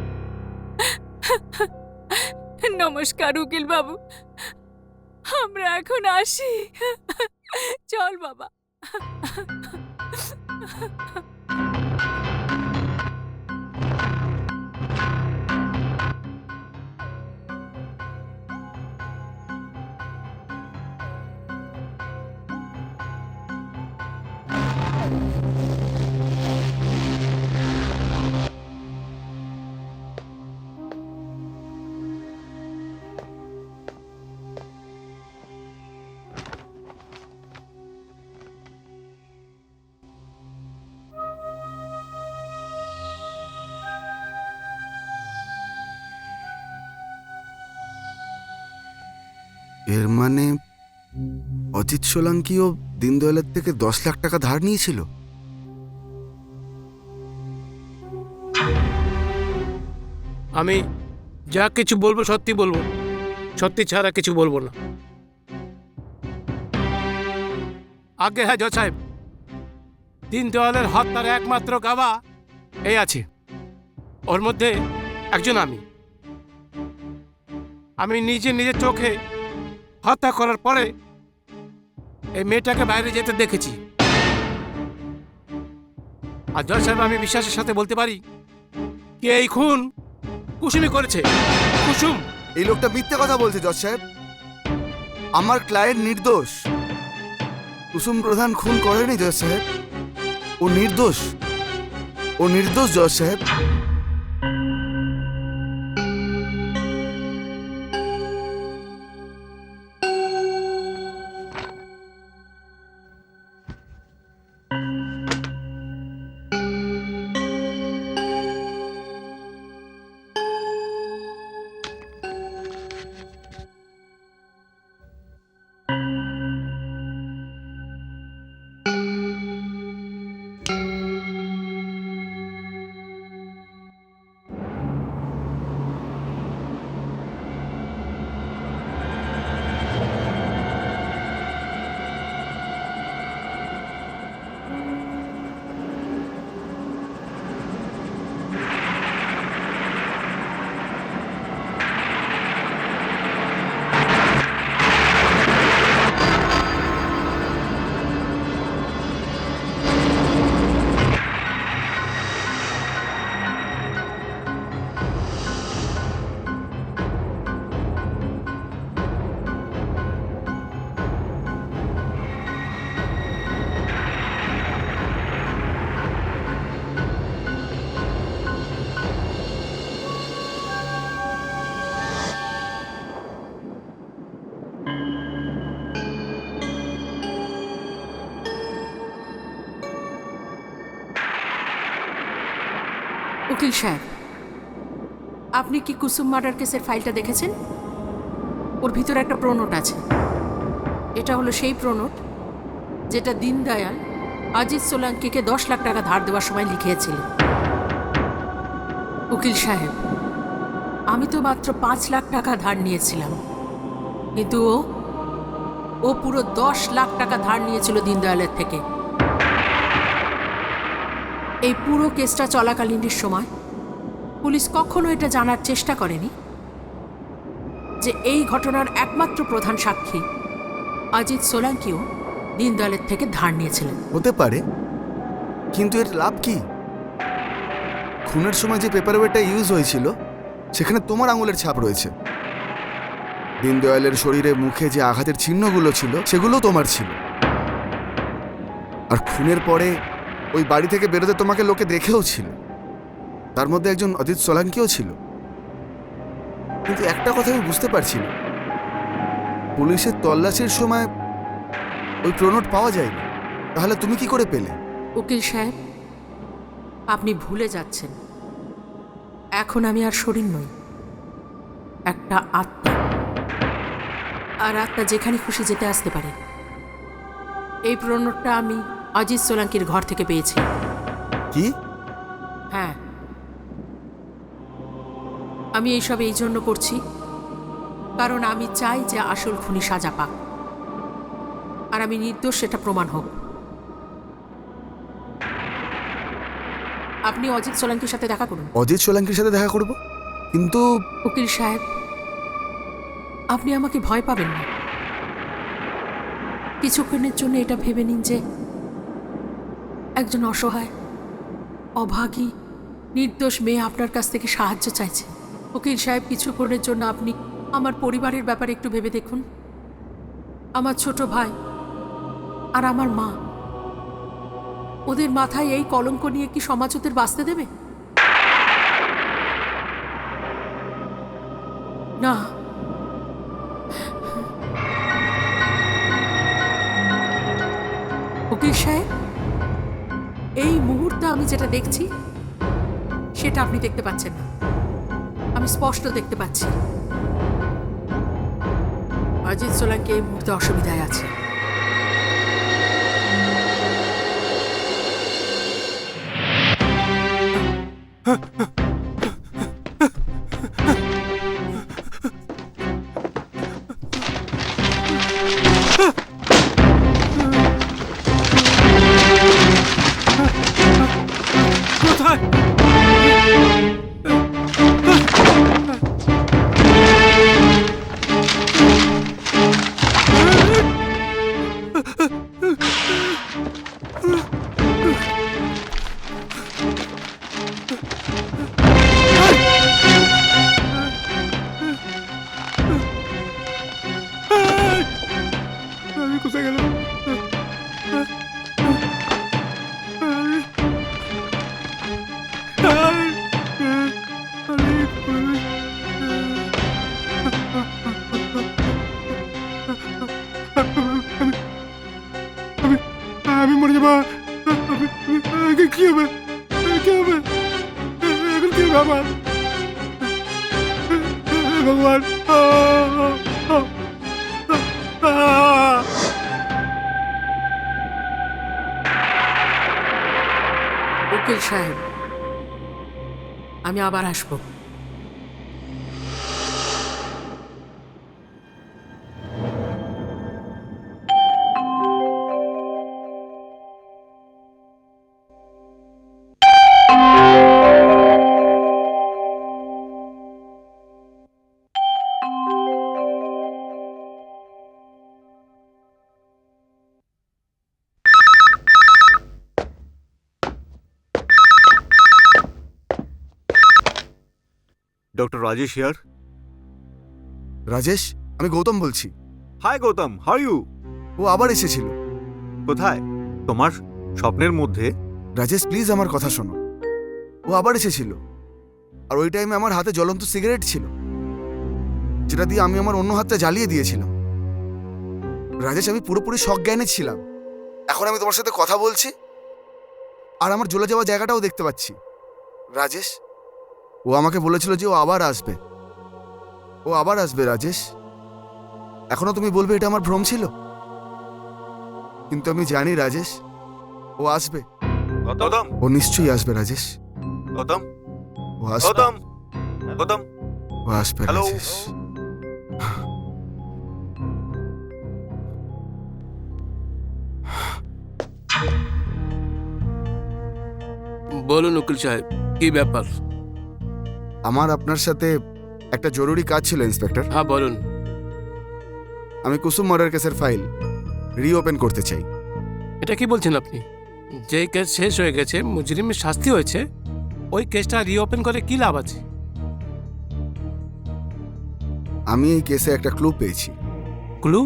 নমস্কার উকিল বাবু, আমরা এখন আসি। চল বাবা। এর মানে অজিত সোলাঙ্কিও দীনদয়ালের থেকে 10 লাখ টাকা ধার নিয়েছিল? আমি যা কিছু বলবো সত্যি বলবো, সত্যি ছাড়া কিছু বলবো না। আগে হ্যাঁ জজ সাহেব, দীনদয়ালের হত্যার একমাত্র গাওয়া এই আছে, ওর মধ্যে একজন আমি নিজের চোখে হত্যা করার পরে এই মেয়েটাকে বাইরে যেতে দেখেছি। আর জজ সাহেব, আমি বিশ্বাসের সাথে বলতে পারি কি এই খুন কুসুমই করেছে। কুসুম। এই লোকটা মিথ্যে কথা বলছে জজ সাহেব। আমার ক্লায়েন্ট নির্দোষ। কুসুম প্রধান খুন করেনি জজ সাহেব, ও নির্দোষ। ও নির্দোষ জজ সাহেব। উকিল সাহেব, আপনি কি কুসুম মার্ডার কেসের ফাইলটা দেখেছেন? ওর ভিতরে একটা প্রোনোট আছে। এটা হলো সেই প্রোনোট যেটা দীনদয়াল অজিত সোলাঙ্কিকে 10 লাখ টাকা ধার দেওয়ার সময় লিখিয়েছিলেন। উকিল সাহেব, আমি তো মাত্র 5 লাখ টাকা ধার নিয়েছিলাম, কিন্তু ও পুরো 10 লাখ টাকা ধার নিয়েছিল দীনদয়ালের থেকে। এই পুরো কেসটা চলাকালীনের সময় পুলিশ কখনো এটা জানার চেষ্টা করেনি যে এই ঘটনার একমাত্র প্রধান সাক্ষী অজিত সোলাঙ্কিও দীনদয়ালের থেকে ধার নিয়েছিলেন। হতে পারে, কিন্তু এর লাভ কি? খুনের সময় যে পেপার ওয়েটটা ইউজ হয়েছিল সেখানে তোমার আঙুলের ছাপ রয়েছে। দীনদয়ালের শরীরে মুখে যে আঘাতের চিহ্নগুলো ছিল সেগুলো তোমার ছিল। আর খুনের পরে ওই বাড়ি থেকে বেরোতে তোমাকে লোকে দেখেও ছিল, তার মধ্যে একজন অজিত সোলাঙ্কিও ছিল। কিন্তু একটা কথা আমি বুঝতে পারছি না, পুলিশের তল্লাশির সময় ওই প্রোনোট পাওয়া যায়নি। তাহলে তুমি কি করে পেলে? উকিল সাহেব, আপনি ভুলে যাচ্ছেন, এখন আমি আর শরীর নই, একটা আত্মা। আর আত্মা যেখানে খুশি যেতে আসতে পারে। এই প্রণোটটা আমি অজিত সোলাঙ্কির ঘর থেকে পেয়েছি। কি? হ্যাঁ, আমি এইসব এই জন্য করছি কারণ আমি চাই যে আসল খুনি সাজা পাক, আর আমি নির্দোষ সেটা প্রমাণ হোক। আপনি অজিত সোলাঙ্কির সাথে দেখা করুন। অজিত সোলাঙ্কির সাথে দেখা করব? কিন্তু উকিল সাহেব, আপনি আমাকে ভয় পাবেন না। কিছুক্ষণের জন্য এটা ভেবে নিন যে একজন অসহায়, অভাগী, নির্দোষ মেয়ে আপনার কাছ থেকে সাহায্য চাইছে। উকিল সাহেব, কিছুক্ষণের জন্য আপনি আমার পরিবারের ব্যাপারে একটু ভেবে দেখুন। আমার ছোট ভাই আর আমার মা, ওদের মাথায় এই কলঙ্ক নিয়ে কি সমাজ ওদের বাঁচতে দেবে? না। উকিল সাহেব, এই মুহূর্তে আমি যেটা দেখছি সেটা আপনি দেখতে পাচ্ছেন না, আমি স্পষ্ট দেখতে পাচ্ছি। অজিত সোলাঙ্কি এই মুহূর্তে অসুবিধায় আছে। কোথায়? আমি কোথায় গেলাম? আমি মরে যাবো। কি হবে? কি হবে? এখন কি হবে আমার? ভগবান! উকিল সাহেব, আমি আবার আসবো। Doctor Rajesh here. রাজেশ, আমি গৌতম বলছি। Hi Gautam, how you? ও আবার এসেছিল। কোথায়? তোমার স্বপ্নের মধ্যে? রাজেশ, প্লিজ আমার কথা শোনো। ও আবার এসেছিল, আর ওই টাইমে আমার হাতে জ্বলন্ত সিগারেট ছিল, যেটা দিয়ে আমি আমার অন্য হাতটা জ্বালিয়ে দিয়েছিলাম। রাজেশ, আমি পুরোপুরি সজ্ঞানে ছিলাম। এখন আমি তোমার সাথে কথা বলছি, আর আমার জ্বলে যাওয়া জায়গাটাও দেখতে পাচ্ছি। রাজেশ, ও আমাকে বলেছিল যে ও আবার আসবে। ও আবার আসবে রাজেশ। এখনো তুমি বলবে এটা আমার ভ্রম ছিল, কিন্তু আমি জানি রাজেশ, ও আসবে। গৌতম, ও নিশ্চয়ই আসবে রাজেশ। গৌতম, ও আসবে। গৌতম, গৌতম। ও আসবে হ্যালো। রাজেশ। বলুন উকিল সাহেব, কি ব্যাপার? আমার আপনার সাথে একটা জরুরি কাজ ছিল ইন্সপেক্টর। হ্যাঁ বলুন। আমি কুসুম মার্ডার কেসের ফাইল রিওপেন করতে চাই। এটা কি বলছেন আপনি? যে কেস শেষ হয়ে গেছে, মুজরিমের শাস্তি হয়েছে, ওই কেসটা রিওপেন করে কি লাভ আছে? আমি এই কেসে একটা ক্লু পেয়েছি। ক্লু?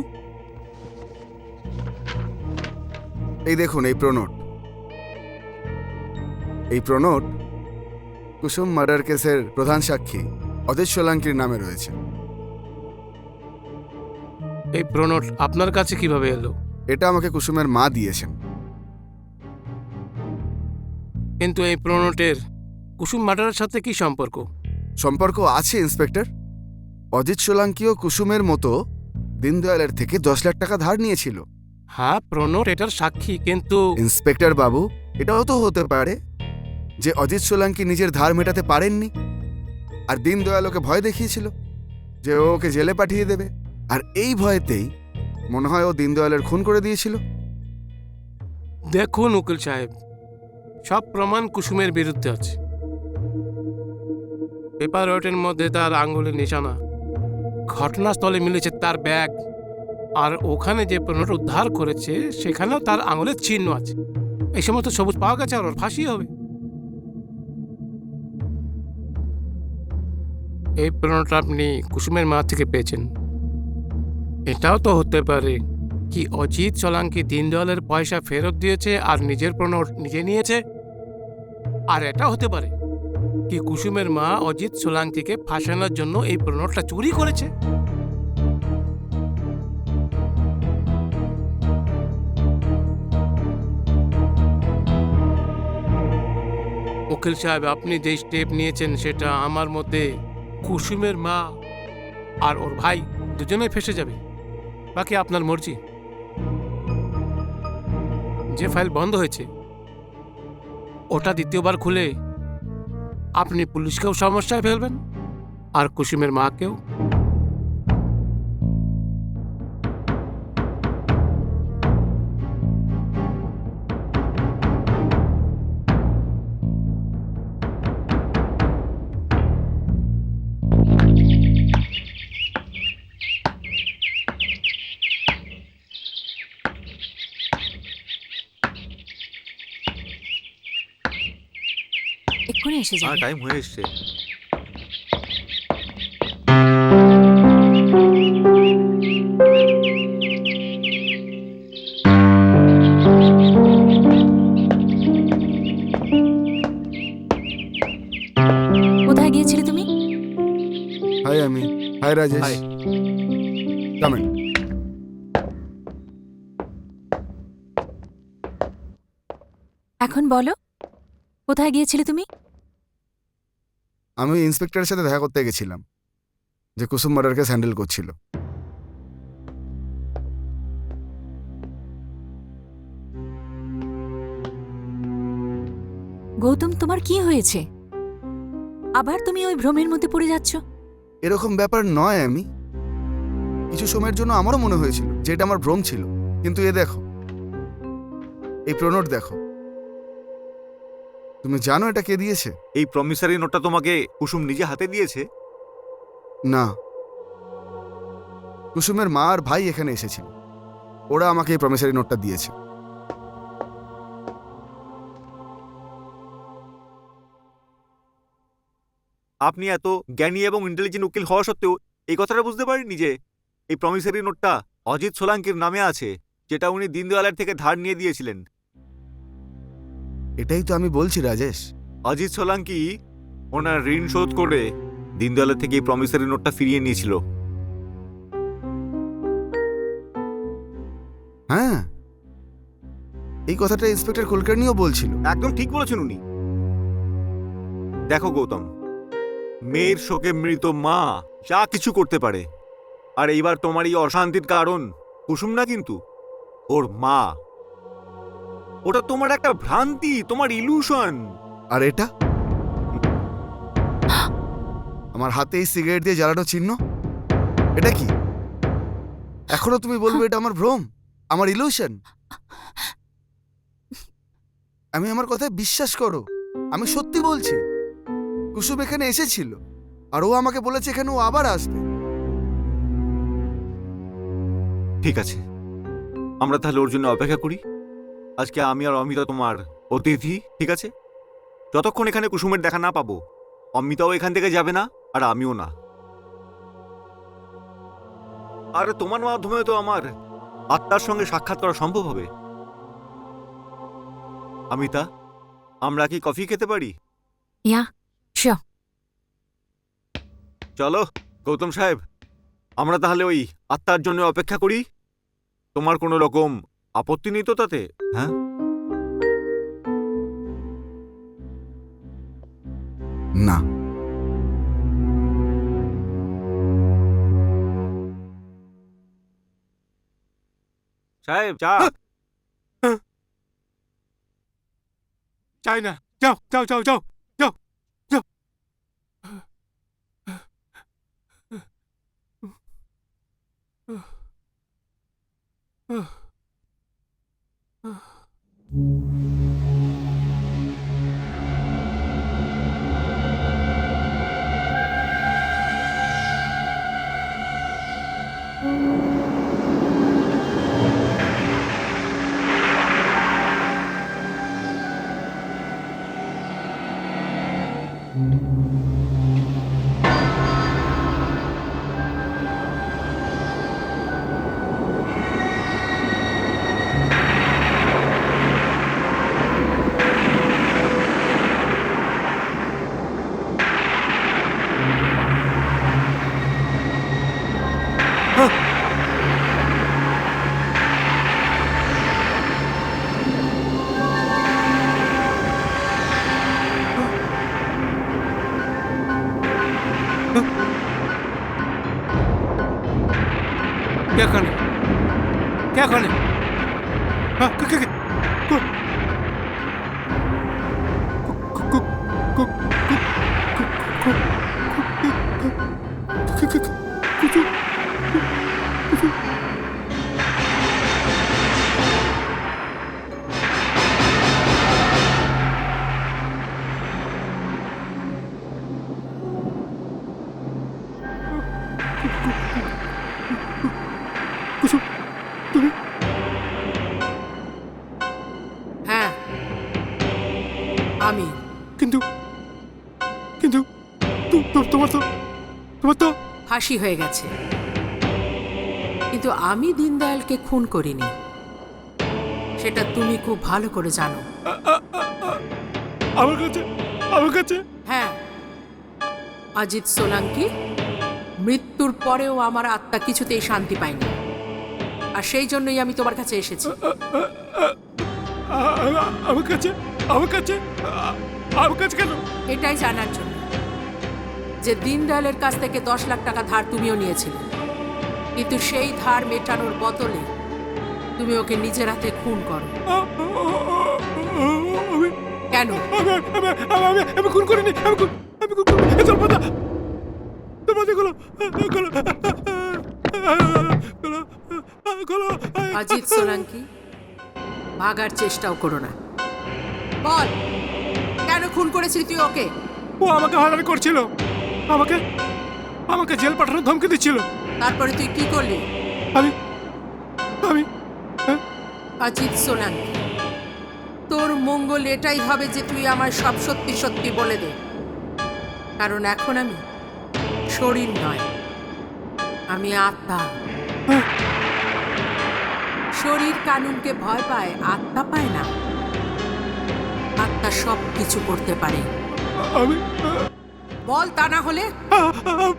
এই দেখুন, এই প্রনোট। এই প্রনোট কুসুম মার্ডার কেসের প্রধান সাক্ষী অজিত সোলাঙ্কির নামে রয়েছে। এই প্রনোট আপনার কাছে কিভাবে এলো? এটা আমাকে কুসুমের মা দিয়েছেন। কিন্তু এই প্রণোটের কুসুম মার্ডারের সাথে কি সম্পর্ক? সম্পর্ক আছে ইন্সপেক্টর। অজিত সোলাঙ্কিও কুসুমের মতো দীনদয়ালের থেকে 10 লাখ টাকা ধার নিয়েছিল। হ্যাঁ, প্রণোট এটার সাক্ষী, কিন্তু ইন্সপেক্টর বাবু, এটাও তো হতে পারে যে অজিত সোলাঙ্কি নিজের ধার মেটাতে পারেননি, আর দীনদয়াল ওকে ভয় দেখিয়েছিল যে ও ওকে জেলে পাঠিয়ে দেবে, আর এই ভয়েতেই মনে হয় ও দীনদয়ালের খুন করে দিয়েছিল। দেখুন উকিল সাহেব, সব প্রমাণ কুসুমের বিরুদ্ধে আছে। পেপার ওয়েটের মধ্যে তার আঙ্গুলের নিশানা, ঘটনাস্থলে মিলেছে তার ব্যাগ, আর ওখানে যে প্রণোট উদ্ধার করেছে সেখানেও তার আঙুলের চিহ্ন আছে। এই সমস্ত সবুজ পাওয়া গেছে, আর ওর ফাঁসি হবে। এই প্রণোট আপনি কুসুমের মা থেকে পেয়েছেন। এটাও তো হতে পারে কি অজিত সোলাঙ্কি দীনদয়ালের পয়সা ফেরত দিয়েছে আর নিজের প্রণোট নিজে নিয়েছে। আর এটা হতে পারে কি কুসুমের মা অজিত সোলাঙ্কিকে ফাঁসানোর জন্য এই প্রণোটটা চুরি করেছে। উকিল সাহেব, আপনি যে স্টেপ নিয়েছেন সেটা আমার মধ্যে কুসুমের মা আর ওর ভাই দুজনেই ফেসে যাবে। বাকি আপনার মর্জি। যে ফাইল বন্ধ হয়েছে ওটা দ্বিতীয়বার খুলে আপনি পুলিশকেও সমস্যায় ফেলবেন আর কুসুমের মাকেও। এক্ষুনি এসে যাবে। টাইম হয়ে এসছে। কোথায় গিয়েছিলে তুমি? হাই আমি, হাই রাজেশ, Hi. কামেন। এখন বলো, কোথায় গিয়েছিলে তুমি? আমি ইন্সপেক্টরের সাথে দেখা করতে গেছিলাম, যে কুসুম মার্ডারকে হ্যান্ডেল করছিল। গৌতম, তোমার কি হয়েছে? আবার তুমি ওই ভ্রমের মধ্যে পড়ে যাচ্ছ? এরকম ব্যাপার নয় আমি। কিছু সময়ের জন্য আমারও মনে হয়েছিল যে এটা আমার ভ্রম ছিল, কিন্তু এ দেখো, এই প্রণোট দেখো। তুমি জানো এটা কে দিয়েছে? এই প্রমিসারি নোটটা তোমাকে কুসুম নিজে হাতে দিয়েছে? না, কুসুমের মা আর ভাই এখানে এসেছিল, ওরা আমাকে এই প্রমিসারি নোটটা দিয়েছে। আপনি এত জ্ঞানী এবং ইন্টেলিজেন্ট উকিল হওয়া সত্ত্বেও এই কথাটা বুঝতে পারেননি যে এই প্রমিসারি নোটটা অজিত সোলাঙ্কির নামে আছে, যেটা উনি দীনদয়ালের থেকে ধার নিয়ে দিয়েছিলেন। এটাই তো আমি বলছি রাজেশ। অজিত সোলাঙ্কি ওনার ঋণ শোধ করে দীনদয়ালের থেকে এই প্রমিসারি নোটটা ফিরিয়ে নিয়েছিল। হ্যাঁ, এই কথাটা ইন্সপেক্টর কুলকার্নিও বলছিল। একদম ঠিক বলেছেন উনি। দেখো গৌতম, মেয়ের শোকে মৃত মা যা কিছু করতে পারে, আর এইবার তোমার এই অশান্তির কারণ কুসুম না, কিন্তু ওর মা। ওটা তোমার একটা ভ্রান্তি, তোমার ইলুশন। আর এটা আমার হাতে এই সিগারেট দিয়ে জ্বালানো চিহ্ন, এটা কি? এখনো তুমি বলবে এটা আমার ভ্রম, আমার ইলুশন? আমি আমার কথায় বিশ্বাস করো, আমি সত্যি বলছি। কুসুম এখানে এসেছিল, আর ও আমাকে বলেছে এখানে ও আবার আসবে। ঠিক আছে, আমরা তাহলে ওর জন্য অপেক্ষা করি। আজকে আমি আর অমিতা তোমার অতিথি, ঠিক আছে? যতক্ষণ এখানে কুসুমের দেখা না পাবো, অমিতাও এখান থেকে যাবে না, আর আমিও না। আর তোমার মাধ্যমে তো আমার আত্মার সঙ্গে সাক্ষাৎ করা সম্ভব হবে। অমিতা, আমরা কি কফি খেতে পারি? ইয়া, শিওর। চলো গৌতম সাহেব, আমরা তাহলে ওই আত্মার জন্য অপেক্ষা করি। তোমার কোনো রকম আপত্তি নেই তো তাতে? হ্যাঁ, না। সাহেব চা। চাই না, যাও যাও যাও যাও যাও যাও। क्या करने, क्या करने? हाँ, क्या হ্যাঁ, আমি। কিন্তু কিন্তু তোমার তো ফাঁসি হয়ে গেছে, কিন্তু আমি দীনদয়ালকে খুন করিনি, সেটা তুমি খুব ভালো করে জানো। আমার কাছে হ্যাঁ, অজিত সোলাঙ্কি মৃত্যুর পরেও আমার আত্মা কিছুতেই শান্তি পায়নি, আর সেই জন্যই আমি তোমার কাছে এসেছি। আমার কাছে কেন? এটাই জানার জন্য যে দীনদয়ালের কাছ থেকে 10 লাখ টাকা ধার তুমিও নিয়েছিলে, কিন্তু সেই ধার মেটানোর বদলে তুমি ওকে নিজের হাতে খুন করো। কেন? আমি খুন করিনি, আমি খুন করিনি। দরবাজা খোলো। অজিত সোলাঙ্কি, ভাগার চেষ্টাও করো না। বল, কেন খুন করেছিলি তুই ওকে? ও আমাকে হয়রানি করছিল, আমাকে জেল পাঠানোর ধমকি দিচ্ছিল। তারপরে তুই কি করলি? আমি অজিত সোলাঙ্কি, তোর মঙ্গল এটাই হবে যে তুই আমার সব সত্যি সত্যি বলে দে, কারণ এখন আমি শরীর নয়, আমি আত্মা। শরীর কানুনকে ভয় পায়, আত্মা পায় না। আত্মা সব কিছু করতে পারে। আমি বল, তা না হলে?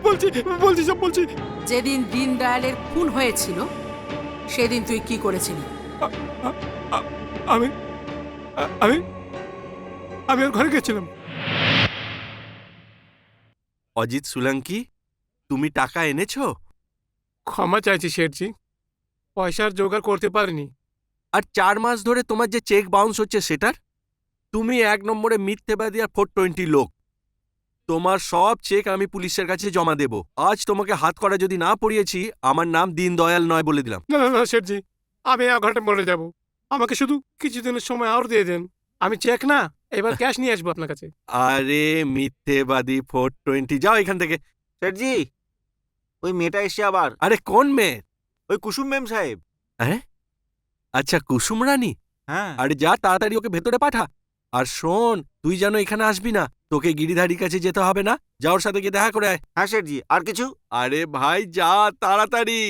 বলছি। যেদিন দীনদয়ালের খুন হয়েছিল সেদিন তুই কি করেছিলি? আমি ওর ঘরে গেছিলাম। অজিত সোলাঙ্কি, তুমি টাকা এনেছো? ক্ষমা চাইছি শেঠজি, পয়সার জোগাড় করতে পারিনি। আর 4 মাস ধরে তোমার যে চেক বাউন্স হচ্ছে সেটার? তুমি 1 নম্বরে মিথ্যেবাদী আর 420 লোক। তোমার সব চেক আমি পুলিশের কাছে জমা দেব। আজ তোমাকে হাত করা যদি না পড়িয়েছি, আমার নাম দীনদয়াল নয় বলে দিলাম। না শেঠজি, আমি 1 ঘন্টা মরে যাব। আমাকে শুধু কিছুদিনের সময় আর দিয়ে দেন। আমি চেক না, এবার ক্যাশ নিয়ে আসবো আপনার কাছে। আরে মিথ্যেবাদী 420, যাও এখান থেকে। শেঠজি, ওই মেয়েটা এসে আবার। আরে কোন মেয়ে? ওই কুসুম ম্যাম সাহেব। হ্যাঁ, আচ্ছা কুসুম রানী। হ্যাঁ। আরে যা, তাড়াতাড়ি ওকে ভেতরে পাঠা। আর শোন, তুই যেন এখানে আসবি না, তোকে গিরিধারীর কাছে যেতে হবে না, যা ওর সাথে গিয়ে দেখা করে আয়। হ্যাঁ শেঠজি, আর কিছু? আরে ভাই যা তাড়াতাড়ি।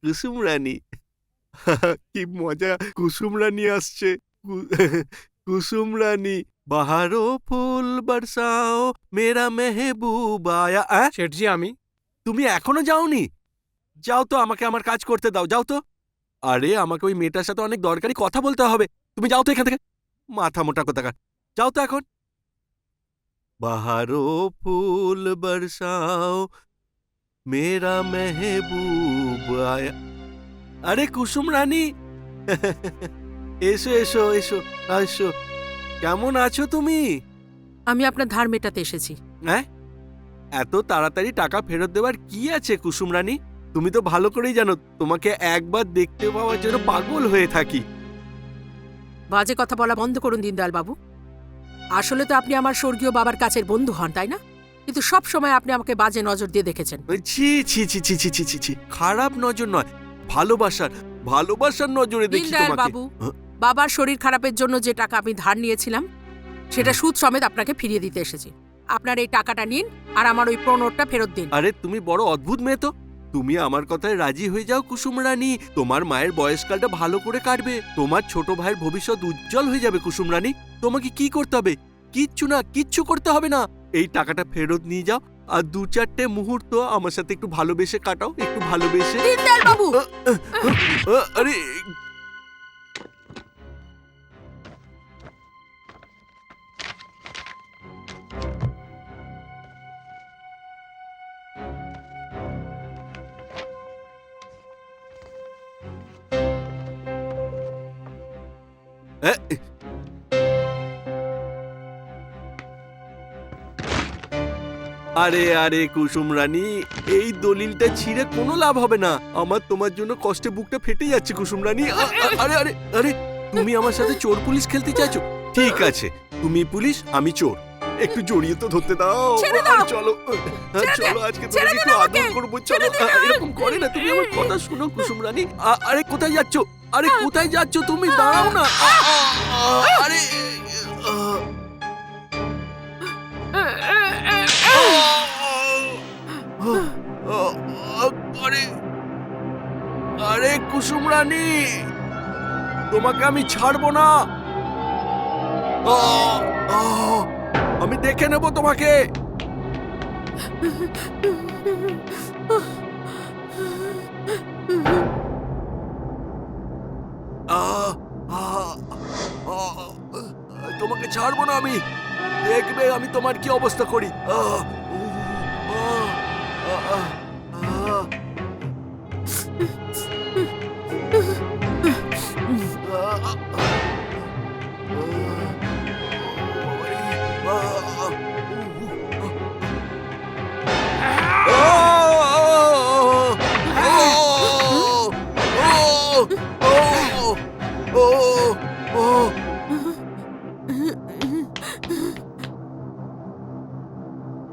কুসুম রানী, কি মজা, কুসুম রানী আসছে। কুসুম রানী, বাহারো ফুল বরসাও মেরা মেহবুব আয়া। শেঠজি, আমি তুমি এখনো যাওনি? যাও তো, আমাকে আমার কাজ করতে দাও, যাও তো। আরে আমাকে ওই মেয়েটার সাথে অনেক দরকারি কথা বলতে হবে, তুমি যাও তো এখান থেকে। মাথা মোটা কোথাকার। যাও তো এখন। বাহারো ফুল বরসাও মেরা মেহবুব আয়া। আরে কুসুম রানী, এসো এসো এসো এসো। কেমন আছো তুমি? আমি আপনার ধার মেটাতে এসেছি। হ্যাঁ, এত তাড়াতাড়ি টাকা ফেরত দেওয়ার কি আছে কুসুম রানী? তুমি তো ভালো করেই জানো তোমাকে একবার দেখতে পাওয়ার জন্য পাগল হয়ে থাকি। বাজে কথা বলা বন্ধ করুন দীনদয়াল বাবু। আসলে তো আপনি আমার স্বর্গীয় বাবার কাছের বন্ধু হন, তাই না? কিন্তু সব সময় আপনি আমাকে বাজে নজর দিয়ে দেখেছেন। ছি ছি ছি ছি ছি ছি ছি ছি। খারাপ নজর নয়, ভালোবাসার ভালোবাসার নজরে দেখি দীনদয়াল তোমাকে। বাবু, বাবার শরীর খারাপের জন্য যে টাকা আমি ধার নিয়েছিলাম সেটা সুদ সমেত আপনাকে ফিরিয়ে দিতে এসেছি। আপনার এই টাকাটা নিন আর আমার ওই প্রণোটটা ফেরত দিন। আরে তুমি বড় অদ্ভুত মেয়ে তো। তুমি আমার কথায় রাজি হয়ে যাও কুসুম রানী। তোমার মায়ের বয়সকালটা ভালো করে কাটবে, তোমার ছোট ভাইয়ের ভবিষ্যৎ উজ্জ্বল হয়ে যাবে কুসুম রানী। তোমাকে কি করতে হবে? কিচ্ছু না, কিচ্ছু করতে হবে না। এই টাকাটা ফেরত নিয়ে যাও আর 2-4টে মুহূর্ত আমার সাথে একটু ভালোবেসে কাটাও, একটু ভালোবেসে। দীনদয়াল বাবু, আরে এ, আরে আরে কুসুম রানী, এই দলিলটা ছিঁড়ে কোনো লাভ হবে না। আমার তোমার জন্য কষ্টে বুকটা ফেটে যাচ্ছে কুসুম রানী। আরে আরে আরে, তুমি আমার সাথে চোর পুলিশ খেলতে চাইছো? ঠিক আছে, তুমি পুলিশ আমি চোর। একটু জড়িয়ে তো ধরতে দাও। ছেড়ে দাও। চলো চলো, আজকে ছেড়ে তোমাকে দিন একটু আমাকে। আদর করবো। চলো। এরকম করে না, তুমি আমার কথা শুনো কুসুম রানী। আরে কোথায় যাচ্ছ? আরে কোথায় যাচ্ছ তুমি? দাঁড়াও না। আরে আরে আরে কুসুম রানী, তোমাকে আমি ছাড়বো না। আমি দেখে নেব তোমাকে। তোমাকে ছাড়বো না আমি। দেখবে আমি তোমার কি অবস্থা করি।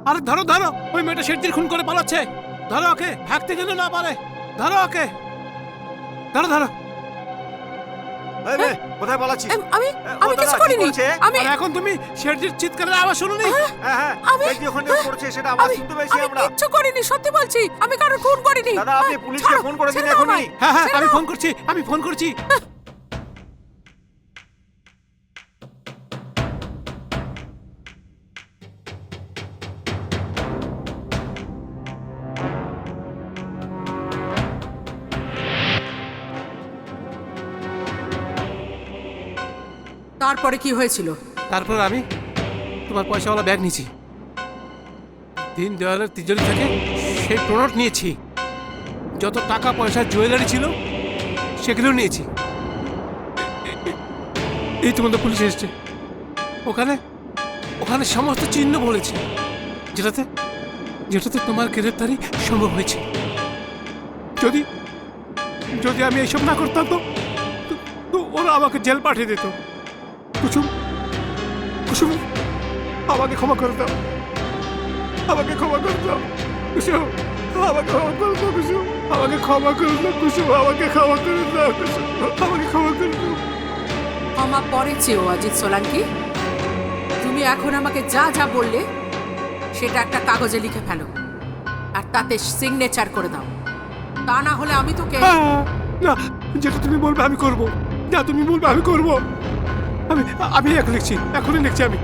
আরে ধরো ধরো, ওই মেয়েটা শেঠজির খুন করে পালাচ্ছে। ধরো ওকে, ভাগতে যেন না পারে। ধরো ওকে, ধরো ধরো। এই মেয়ে, কোথায় পালাচ্ছিস? আমি ও আমি দাদা, কিছু কি করিনি। বলছে? আমি আর এখন তুমি শেঠজির চিৎকারের আওয়াজ শুনুনি? হ্যাঁ হ্যাঁ, আমি- এই যে ওখানে পড়ছে সেটা আওয়াজ শুনতে পেয়েছি আমি আমরা। কিচ্ছু করিনি, সত্যি বলছি। আমি কারোর খুন করিনি। দাদা, আপনি পুলিশকে ছাড়ো, ফোন করে দিন ছেড়ে দাও এখনই। আমায়। হ্যাঁ হ্যাঁ, ছেড়ে আমি দাও। ফোন করছি, আমি ফোন করছি। তারপরে কি হয়েছিল? তারপর আমি তোমার পয়সাওয়ালা ব্যাগ নিয়েছি, দীনদয়ালের তিজোরি থেকে সেই প্রোডাক্ট নিয়েছি, যত টাকা পয়সা জুয়েলারি ছিল সেগুলো নিয়েছি। এই তোমাদের পুলিশ এসছে, ওখানে ওখানে সমস্ত চিহ্ন বলেছে, যেটাতে যেটাতে তোমার গ্রেফতারি সম্ভব হয়েছে। যদি যদি আমি এইসব না করতাম তো তো ওরা আমাকে জেল পাঠিয়ে দিত। কুসুম, কুসুম, আমাকে ক্ষমা করে দাও, আমাকে ক্ষমা করে দাও কুসুম, আমাকে ক্ষমা করে দাও কুসুম, আমাকে ক্ষমা করে দাও কুসুম, আমাকে ক্ষমা করে দাও কুসুম, আমাকে ক্ষমা করে দাও। ক্ষমা পরে চেয়েও অজিত সোলাঙ্কি। তুমি এখন আমাকে যা যা বললে সেটা একটা কাগজে লিখে ফেলো আর তাতে সিগনেচার করে দাও। তা না হলে আমি তোকে না, যেটা তুমি বলবে আমি করব, যা তুমি বলবে আমি করব। আমি আমি এখন লিখছি, এখনই লিখছি আমি।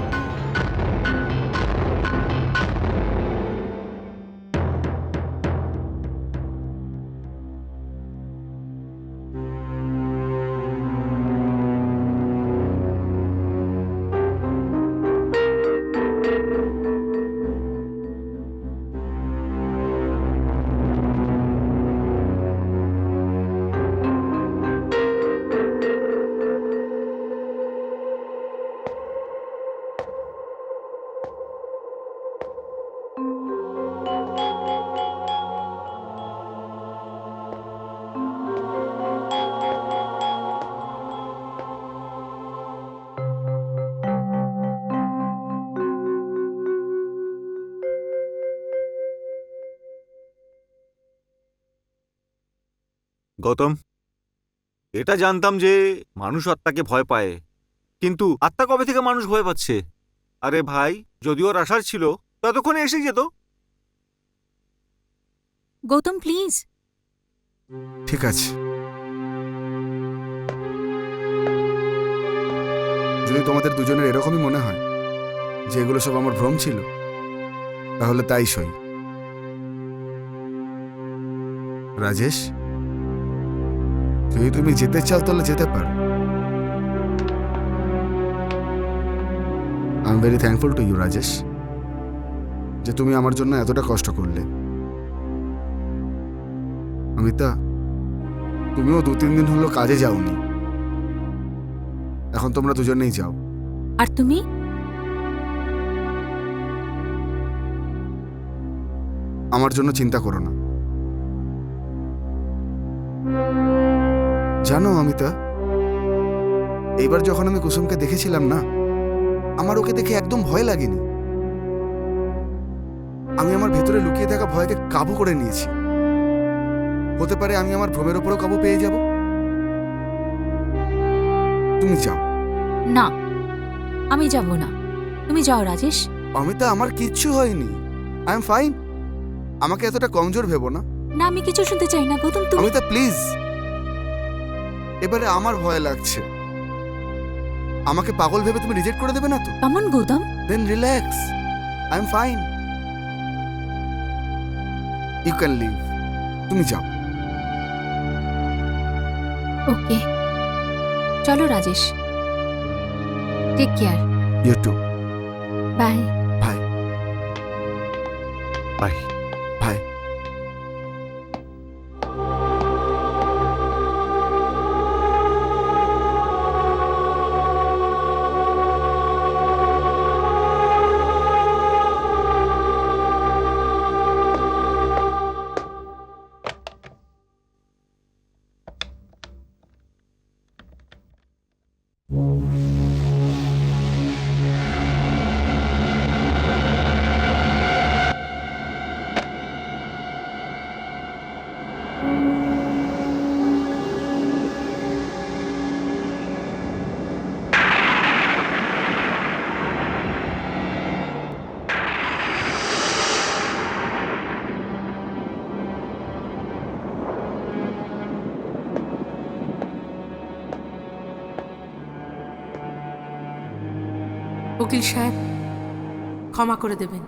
গৌতম, এটা জানতাম যে মানুষ আত্মাকে ভয় পায়, কিন্তু আত্মা কবে থেকে মানুষ ভয় পাচ্ছে? আরে ভাই, যদি ওর আসার ছিল ততক্ষণে এসে যেত। গৌতম প্লিজ। ঠিক আছে, যদি তোমাদের দুজনের এরকমই মনে হয় যে এগুলো সব আমার ভ্রম ছিল, তাহলে তাই সই। রাজেশ, যদি তুমি যেতে চাও তাহলে যেতে পারো। I am very thankful to you Rajesh, যে তুমি আমার জন্য এতটা কষ্ট করলে। অমিতা, তুমিও 2-3 দিন হলো কাজে যাওনি, এখন তোমরা দুজনেই যাও। আর তুমি? আমার জন্য চিন্তা করো না। জানো অমিতা, এইবার যখন আমি কুসুমকে দেখেছিলাম না, আমার ওকে দেখে একদম ভয় লাগেনি। আমি আমার ভেতরে লুকিয়ে থাকা ভয়কে কাবু করে নিয়েছি। হতে পারে আমি আমার ভ্রমের ওপরও কাবু পেয়ে যাব। তুমি যাও। না, আমি যাব না, তুমি যাও রাজেশ। অমিতা, আমার কিচ্ছু হয়নি, আই এম ফাইন। আমাকে এতটা কমজোর ভেবো না। না, আমি কিছু শুনতে চাই না গৌতম, তুমি। অমিতা প্লিজ, এবারে আমার ভয় লাগছে। আমাকে পাগল ভেবে তুমি রিজেক্ট করে দেবে না তো? কেমন Gautam? Then relax, I am fine, you can leave. তুমি যাও। ওকে, চলো Rajesh, take care, you too. Bye. ভাই বাই। ভাই। উকিল সাহেব, ক্ষমা করে দেবেন,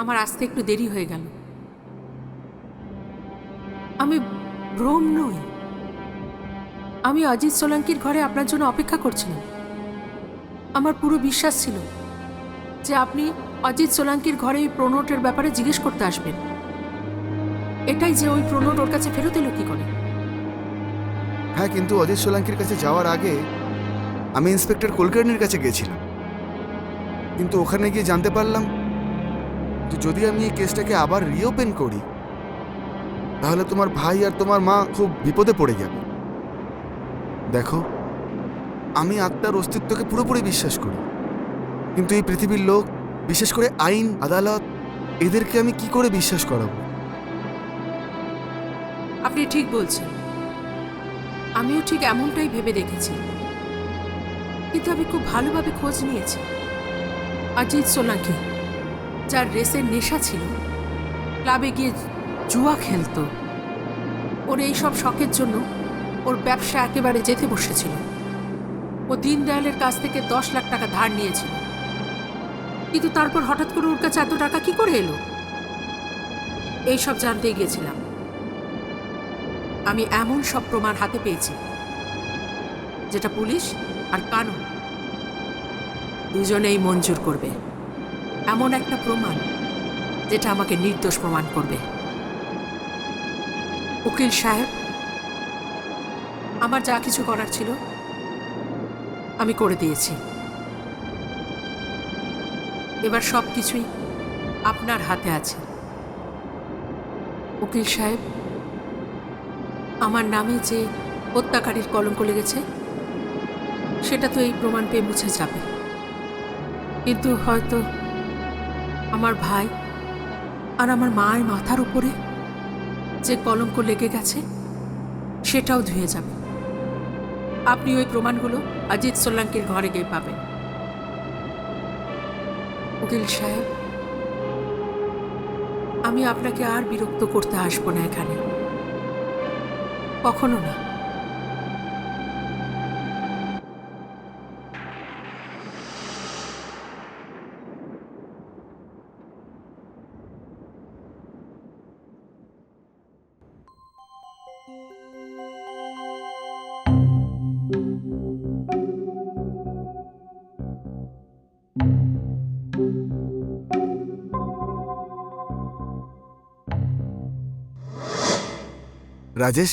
আমার আসতে একটু দেরি হয়ে গেল। আমি ভ্রম নই, আমি অজিত সোলাঙ্কির ঘরে আপনার জন্য অপেক্ষা করছিলাম। আমার পুরো বিশ্বাস ছিল যে আপনি অজিত সোলাঙ্কির ঘরে এই প্রোনোটের ব্যাপারে জিজ্ঞেস করতে আসবেন। এটাই যে ওই প্রোনোট ওর কাছে ফেরত এলো কি করে? হ্যাঁ, কিন্তু অজিত সোলাঙ্কির কাছে যাওয়ার আগে আমি ইন্সপেক্টর কুলকার্নির কাছে গেছিলাম। কিন্তু ওখানে গিয়ে জানতে পারলাম তো যদি আমি এই কেসটাকে আবার রিওপেন করি, তাহলে তোমার ভাই আর তোমার মা খুব বিপদে পড়ে যাবে। দেখো, আমি আত্মার অস্তিত্বকে পুরোপুরি বিশ্বাস করি, কিন্তু এই পৃথিবীর লোক, বিশেষ করে আইন, আদালত, এদেরকে আমি কি করে বিশ্বাস করাবো? আপনি ঠিক বলছেন, আমিও ঠিক এমনটাই ভেবে দেখেছি, কিন্তু আমি খুব ভালোভাবে খোঁজ নিয়েছি। অজিত সোলাঙ্কি, যার রেসের নেশা ছিল, ক্লাবে গিয়ে জুয়া খেলতো, ওর এই সব শখের জন্য ওর ব্যবসা একেবারে যেতে বসেছিল। ও দীনদয়ালের কাছ থেকে 10 লাখ টাকা ধার নিয়েছিল, কিন্তু তারপর হঠাৎ করে ওর কাছে এত টাকা কি করে এলো? এই সব জানতেই গিয়েছিলাম। আমি এমন সব প্রমাণ হাতে পেয়েছি যেটা পুলিশ আর কানুন দুজনেই মঞ্জুর করবে। এমন একটা প্রমাণ যেটা আমাকে নির্দোষ প্রমাণ করবে। উকিল সাহেব, আমার যা কিছু করার ছিল আমি করে দিয়েছি। এবার সব কিছুই আপনার হাতে আছে। উকিল সাহেব, আমার নামে যে হত্যাকারীর কলঙ্ক লেগেছে সেটা তো এই প্রমাণ পেয়ে মুছে যাবে, কিন্তু হয়তো আমার ভাই আর আমার মায়ের মাথার উপরে যে কলঙ্ক লেগে গেছে সেটাও ধুয়ে যাবে। আপনি ওই প্রমাণগুলো অজিত সোলাঙ্কির ঘরে গিয়ে পাবেন। উকিল সাহেব, আমি আপনাকে আর বিরক্ত করতে আসবো না এখানে, কখনো না। রাজেশ,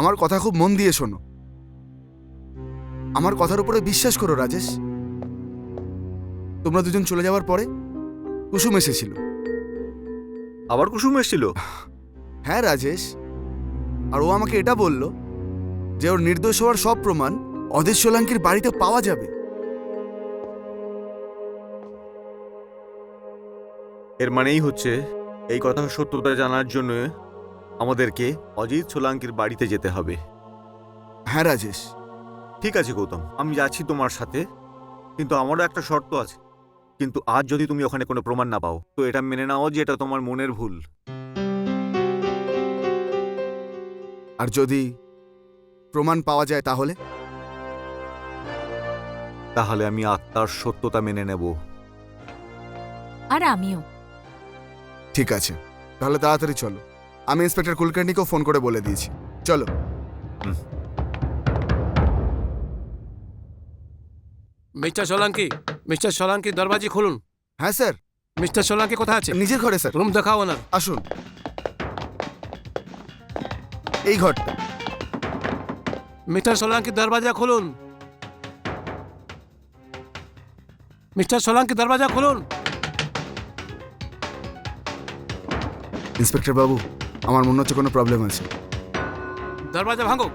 আমার কথা খুব মন দিয়ে শোনো। আমার কথার উপরে বিশ্বাস করো রাজেশ। তোমরা দুজন চলে যাওয়ার পরে কুসুম এসেছিল। আবার কুসুম এসেছিল? হ্যাঁ রাজেশ, আর ও আমাকে এটা বলল যে ওর নির্দোষ হওয়ার সব প্রমাণ অজিত সোলাঙ্কির বাড়িতে পাওয়া যাবে। এর মানেই হচ্ছে এই কথার সত্যতা জানার জন্য আমাদেরকে অজিত সোলাঙ্কির বাড়িতে যেতে হবে। হ্যাঁ রাজেশ। ঠিক আছে গৌতম, আমি যাচ্ছি তোমার সাথে, কিন্তু আমারও একটা শর্ত আছে। কিন্তু আজ যদি তুমি ওখানে কোনো প্রমাণ না পাও, তো এটা মেনে নাও যে এটা তোমার মনের ভুল। আর যদি প্রমাণ পাওয়া যায় তাহলে? তাহলে আমি আত্মার সত্যতা মেনে নেব। আর আমিও। ঠিক আছে, তাহলে তাড়াতাড়ি চলো। আমি ইন্সপেক্টর কুলকার্নিকেও ফোন করে বলে দিয়েছি। চলো। মিস্টার সোলাঙ্কি, মিস্টার সোলাঙ্কি, দরবাজি খুলুন। হ্যাঁ স্যার। মিস্টার সোলাঙ্কি কোথায় আছে? নিজের ঘরে স্যার। রুম দেখাও না। আসুন, এই ঘরটা। মিস্টার সোলাঙ্কি, দরজা খুলুন। মিস্টার সোলাঙ্কি, দরজা খুলুন। ইন্সপেক্টর বাবু, আমার মনে হচ্ছে কোনো প্রবলেম আছে। দরজা ভাঙো।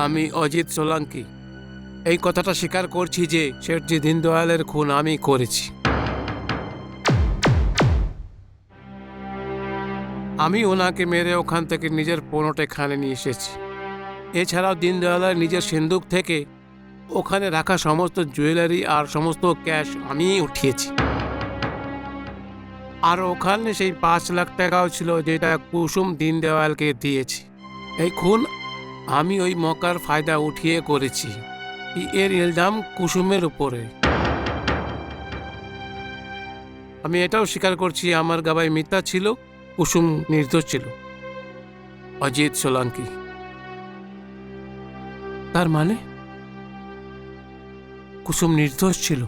আমি অজিত সোলাঙ্কি এই কথাটা স্বীকার করছি যে শেঠজি দীনদয়ালের খুন আমি করেছি। আমি ওনাকে মেরে ওখান থেকে নিজের পণ্যটা এখানে নিয়ে এসেছি। এছাড়াও দীনদয়ালের নিজের সিন্দুক থেকে ওখানে রাখা সমস্ত জুয়েলারি আর সমস্ত ক্যাশ আমিই উঠিয়েছি। আর ওখানে সেই 5 লাখ টাকাও ছিল যেটা কুসুম দীনদয়ালকে দিয়েছি। এই খুন আমি ওই মকার ফায়দা উঠিয়ে করেছি। এর ইলজাম কুসুমের উপরে। আমি এটাও স্বীকার করছি আমার গাবায় মিথ্যা ছিল, কুসুম নির্দোষ ছিল। অজিত সোলাঙ্কি। তার মানে কুসুম নির্দোষ ছিল।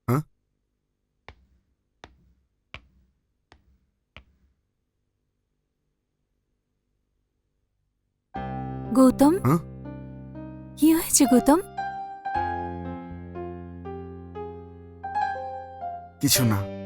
হ্যাঁ? গৌতম, হ্যাঁ? কি হয়েছে গৌতম? কিছু না।